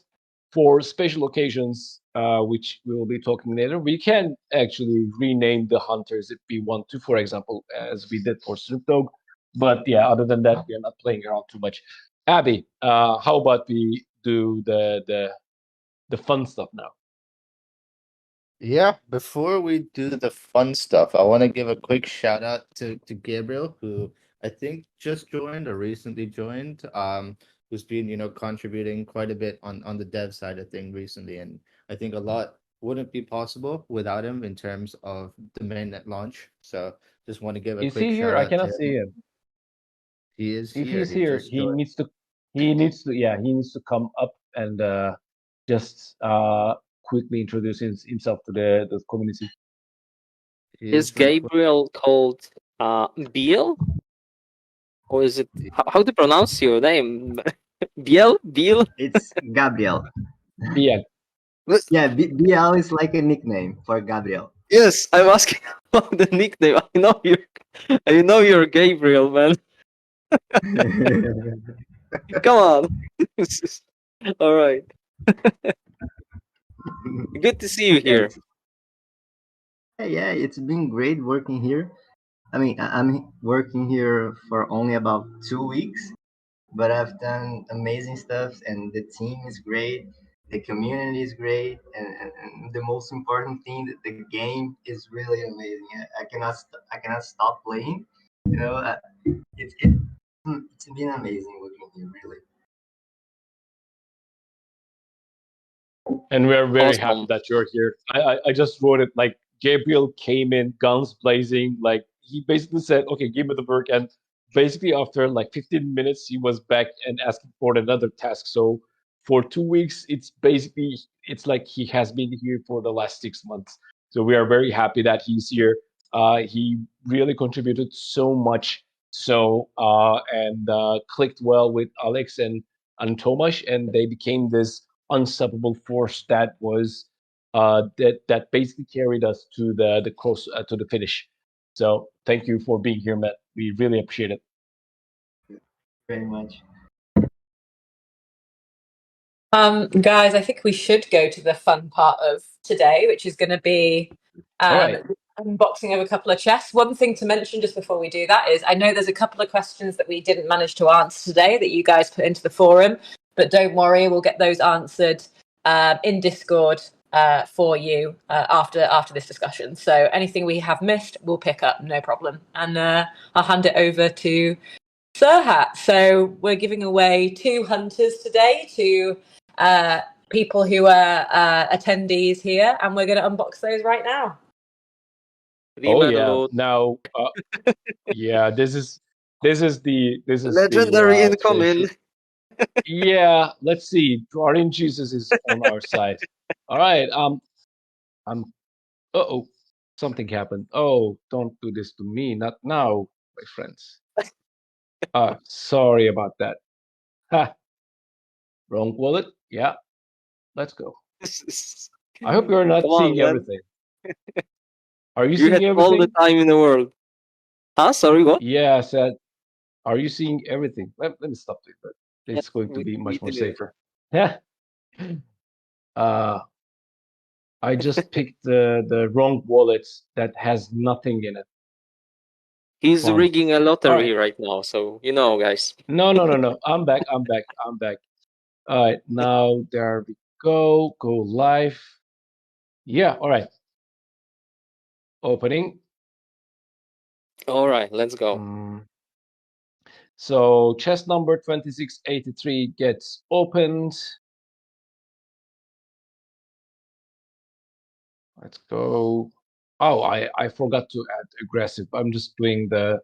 for special occasions, which we will be talking later, we can actually rename the hunters if we want to, for example, as we did for Snoop Dogg. But yeah, other than that, we are not playing around too much. Abby, how about we do the fun stuff now?
Yeah, before we do the fun stuff, I want to give a quick shout out to Gabriel, who I think just joined or recently joined, who's been, contributing quite a bit on the dev side of thing recently. And I think a lot wouldn't be possible without him in terms of the mainnet launch. So just want to give a
Is
quick
he here?
shout
I
out to
cannot see
him.
him.
He is
If
here.
he's
He
here,
just joined.
he needs to come up and just quickly introduce himself to the community.
He
Is Gabriel called Biel? Or is it how to pronounce your name? Biel? Biel?
It's Gabriel.
Biel.
Yeah, Biel is like a nickname for Gabriel.
Yes, I'm asking about the nickname. I know you're Gabriel, man. Come on. All right. Good to see you here.
Yeah, it's been great working here. I mean, I'm working here for only about 2 weeks, but I've done amazing stuff, and the team is great. The community is great, and the most important thing, that the game is really amazing. I cannot stop playing. It's been amazing working here, really.
And we're very happy
Awesome.
that you're here. I just wrote it like Gabriel came in guns blazing. Like he basically said, "Okay, give me the work," and basically after like 15 minutes, he was back and asking for another task. So for 2 weeks, it's like he has been here for the last 6 months. So we are very happy that he's here. He really contributed so much. So and clicked well with Alex and Tomasz, and they became this unstoppable force that was that basically carried us to the cross to the finish. So thank you for being here, Matt. We really appreciate it.
Very much.
Guys, I think we should go to the fun part of today, which is going to be
right.
unboxing of a couple of chests. One thing to mention just before we do that is I know there's a couple of questions that we didn't manage to answer today that you guys put into the forum, but don't worry, we'll get those answered in Discord for you after this discussion. So anything we have missed, we'll pick up, no problem. And I'll hand it over to Serhat. So we're giving away 2 hunters today to people who are attendees here, and we're going to unbox those right now.
Oh yeah. Now, yeah, this is
legendary
the,
incoming.
Yeah, let's see. Guardian Jesus is on our side. All right. Uh-oh. Something happened. Oh, don't do this to me. Not now, my friends. Sorry about that. Ha. Wrong wallet. Yeah. Let's go. I hope you're not
Come on,
seeing
man.
everything. Are you
You
seeing
had
everything?
all the time in the world. Huh? Sorry, what?
Yeah, I said, are you seeing everything? Let me stop it, but it's going to be much more
did.
safer. Yeah. I just picked the wrong wallet that has nothing in it.
He's
Fun.
rigging a lottery
All
right now, so guys.
No. I'm back. All right, now there we go. Go live. Yeah, all right. Opening.
All right, let's go.
So chest number 2683 gets opened. Let's go. Oh, I forgot to add aggressive. I'm just doing the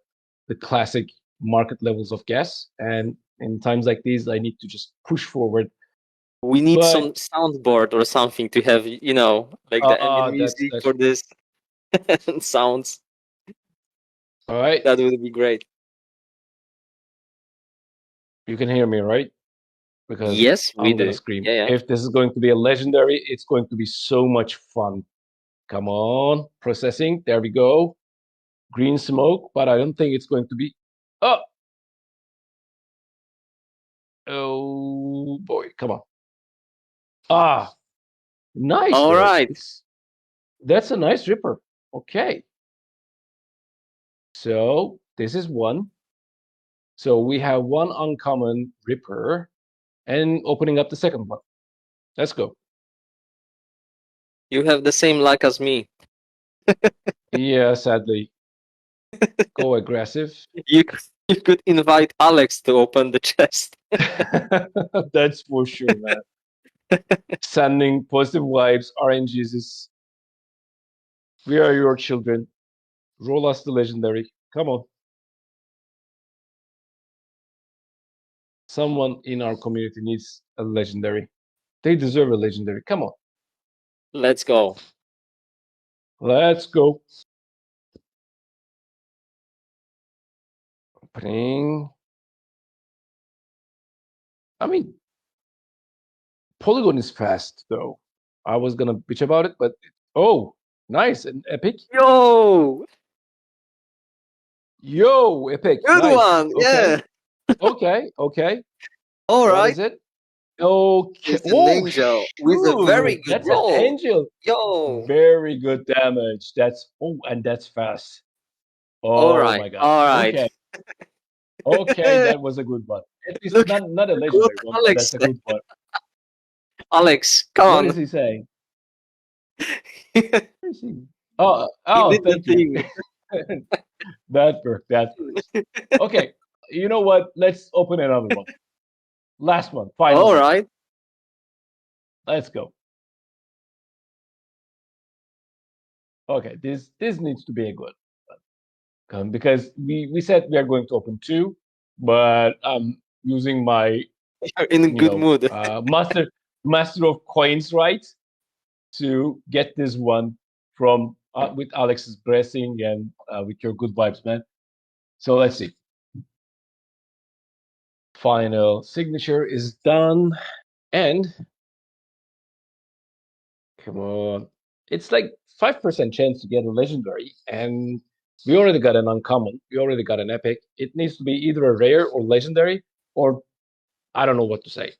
classic market levels of gas, and in times like these, I need to just push forward.
We need some
But
soundboard or something to have, like the ambient music
that's
for this sounds.
all right.
That would be great.
You can hear me, right? Because
Yes, we
I'm gonna
do.
scream.
Yeah, yeah.
If this is going to be a legendary, it's going to be so much fun. Come on, processing. There we go. Green smoke, but I don't think it's going to be. Oh, oh boy, come on. Ah, nice
All
though.
right.
That's a nice ripper. Okay. So this is one. So we have one uncommon ripper and opening up the second one. Let's go.
You have the same luck as me.
Yeah, sadly. Go aggressive.
You could invite Alex to open the chest.
That's for sure, man. Sending positive vibes, RNGs is we are your children. Roll us the legendary. Come on. Someone in our community needs a legendary. They deserve a legendary. Come on.
Let's go.
Let's go. Opening. I mean, Polygon is fast though. I was gonna bitch about it, but oh, nice, an epic.
Yo,
Yo, epic.
good
Nice.
one.
Okay.
Yeah.
Okay.
All
What
right.
is it? Okay.
It's an
Oh,
angel with a very
shoot.
good
That's an
roll.
angel.
Yo.
Very good damage. And that's fast.
All
Oh
right.
my god.
All right.
Okay. Okay, that was a good one. At least
Look,
not a
what
legendary one, but
Alex
that's a
said.
good one.
Alex, come
What is
on.
he saying?
He
Where is he? Oh,
did the
thank you.
thing.
That worked. That works. Okay. You know what? Let's open another one. Last one. Final
All
one.
right.
Let's go. Okay, this needs to be a good one. Because we said we are going to open two, but I'm using my
You're in a good mood.
master of coins right to get this one from with Alex's blessing and with your good vibes, man. So let's see. Final signature is done, and come on, it's like 5% chance to get a legendary, and we already got an uncommon. We already got an epic. It needs to be either a rare or legendary, or I don't know what to say.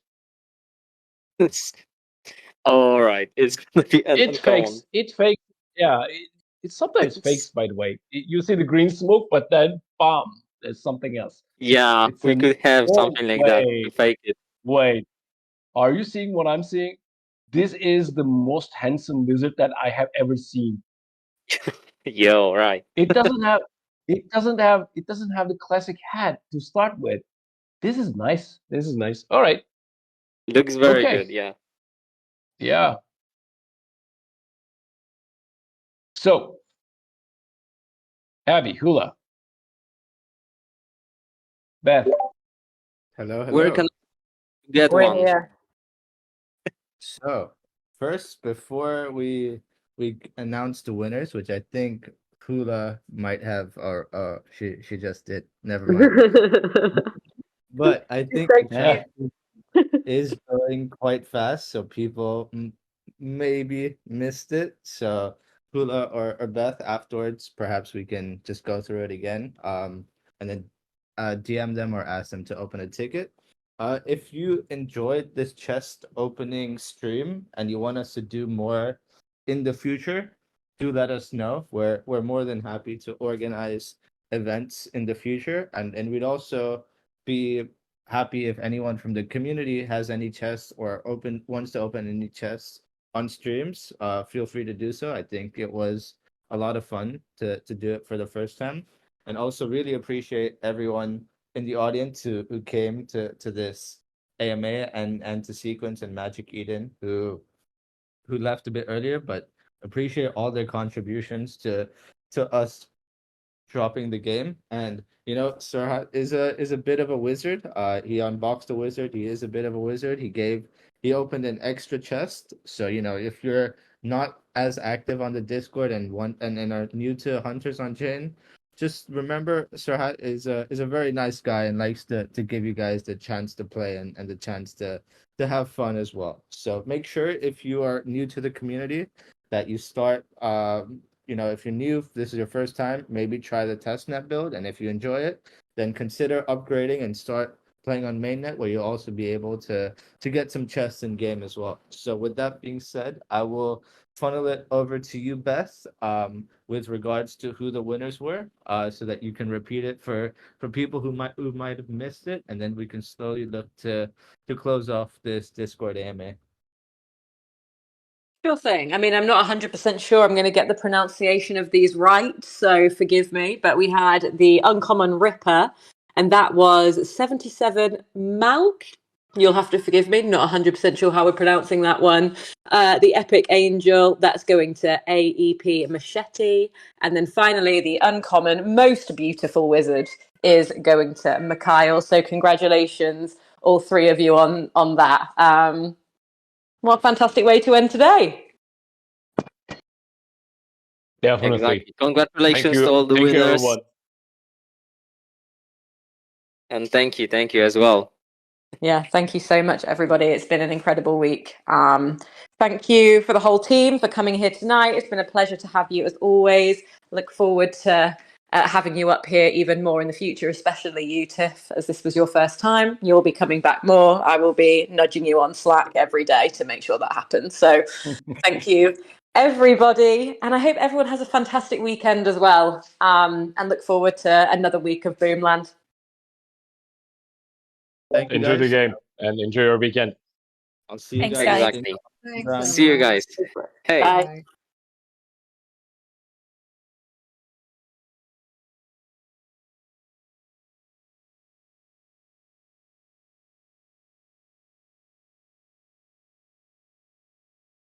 All right. It's gonna be an uncommon.
It fakes. Yeah, it sometimes fakes. By the way, you see the green smoke, but then bam, there's something else.
Yeah,
It's
we
an
could have
oh
something like that to fake it.
wait. Are you seeing what I'm seeing? This is the most handsome lizard that I have ever seen.
Yo, right.
It doesn't have the classic hat to start with. This is nice. This is nice. All right.
Looks very
Okay.
good. Yeah.
Yeah. So, Abby, Hula, Beth.
Hello,
Where
hello.
can I get
We're
one?
here.
So first, before we announce the winners, which I think Hula might have, or she just did. Never mind. But I think
so
the
Yeah.
cute.
chat is going quite fast, so people maybe missed it. So Hula or Beth, afterwards, perhaps we can just go through it again. And then DM them or ask them to open a ticket. If you enjoyed this chest opening stream and you want us to do more in the future, do let us know. We're more than happy to organize events in the future, and we'd also be happy if anyone from the community has any chests or wants to open any chests on streams. Feel free to do so. I think it was a lot of fun to do it for the first time, and also really appreciate everyone in the audience who came to this AMA and to Sequence and Magic Eden who left a bit earlier, but appreciate all their contributions to us dropping the game. And Serhat is a bit of a wizard. He unboxed a wizard. He is a bit of a wizard. He opened an extra chest. So if you're not as active on the Discord and are new to Hunters on Chain, just remember Serhat is a very nice guy and likes to give you guys the chance to play and the chance to have fun as well. So make sure if you are new to the community that you start if you're new, if this is your first time, maybe try the testnet build, and if you enjoy it, then consider upgrading and start playing on mainnet, where you'll also be able to get some chests in game as well. So with that being said, I will funnel it over to you, Beth, with regards to who the winners were, so that you can repeat it for people who might have missed it, and then we can slowly look to close off this Discord AMA.
Sure thing. I mean, I'm not 100% sure I'm going to get the pronunciation of these right, so forgive me. But we had the Uncommon Ripper, and that was 77 Malk. You'll have to forgive me, not 100% sure how we're pronouncing that one. The Epic Angel, that's going to AEP Machete. And then finally, the Uncommon Most Beautiful Wizard is going to Mikhail. So congratulations, all three of you on that. What a fantastic way to end today.
Definitely.
Exactly. Congratulations to all the
Thank you,
winners.
everyone.
And thank you as well.
Yeah, thank you so much, everybody. It's been an incredible week. Thank you for the whole team for coming here tonight. It's been a pleasure to have you as always. Look forward to having you up here even more in the future, especially you, Tiff, as this was your first time. You'll be coming back more. I will be nudging you on Slack every day to make sure that happens. So thank you, everybody. And I hope everyone has a fantastic weekend as well. And look forward to another week of Boomland.
Thank you,
Enjoy the
guys.
game and enjoy your weekend.
I'll see you
Thanks,
guys.
guys.
Exactly.
Thanks,
See you
everyone.
guys. Hey.
Bye.
Bye.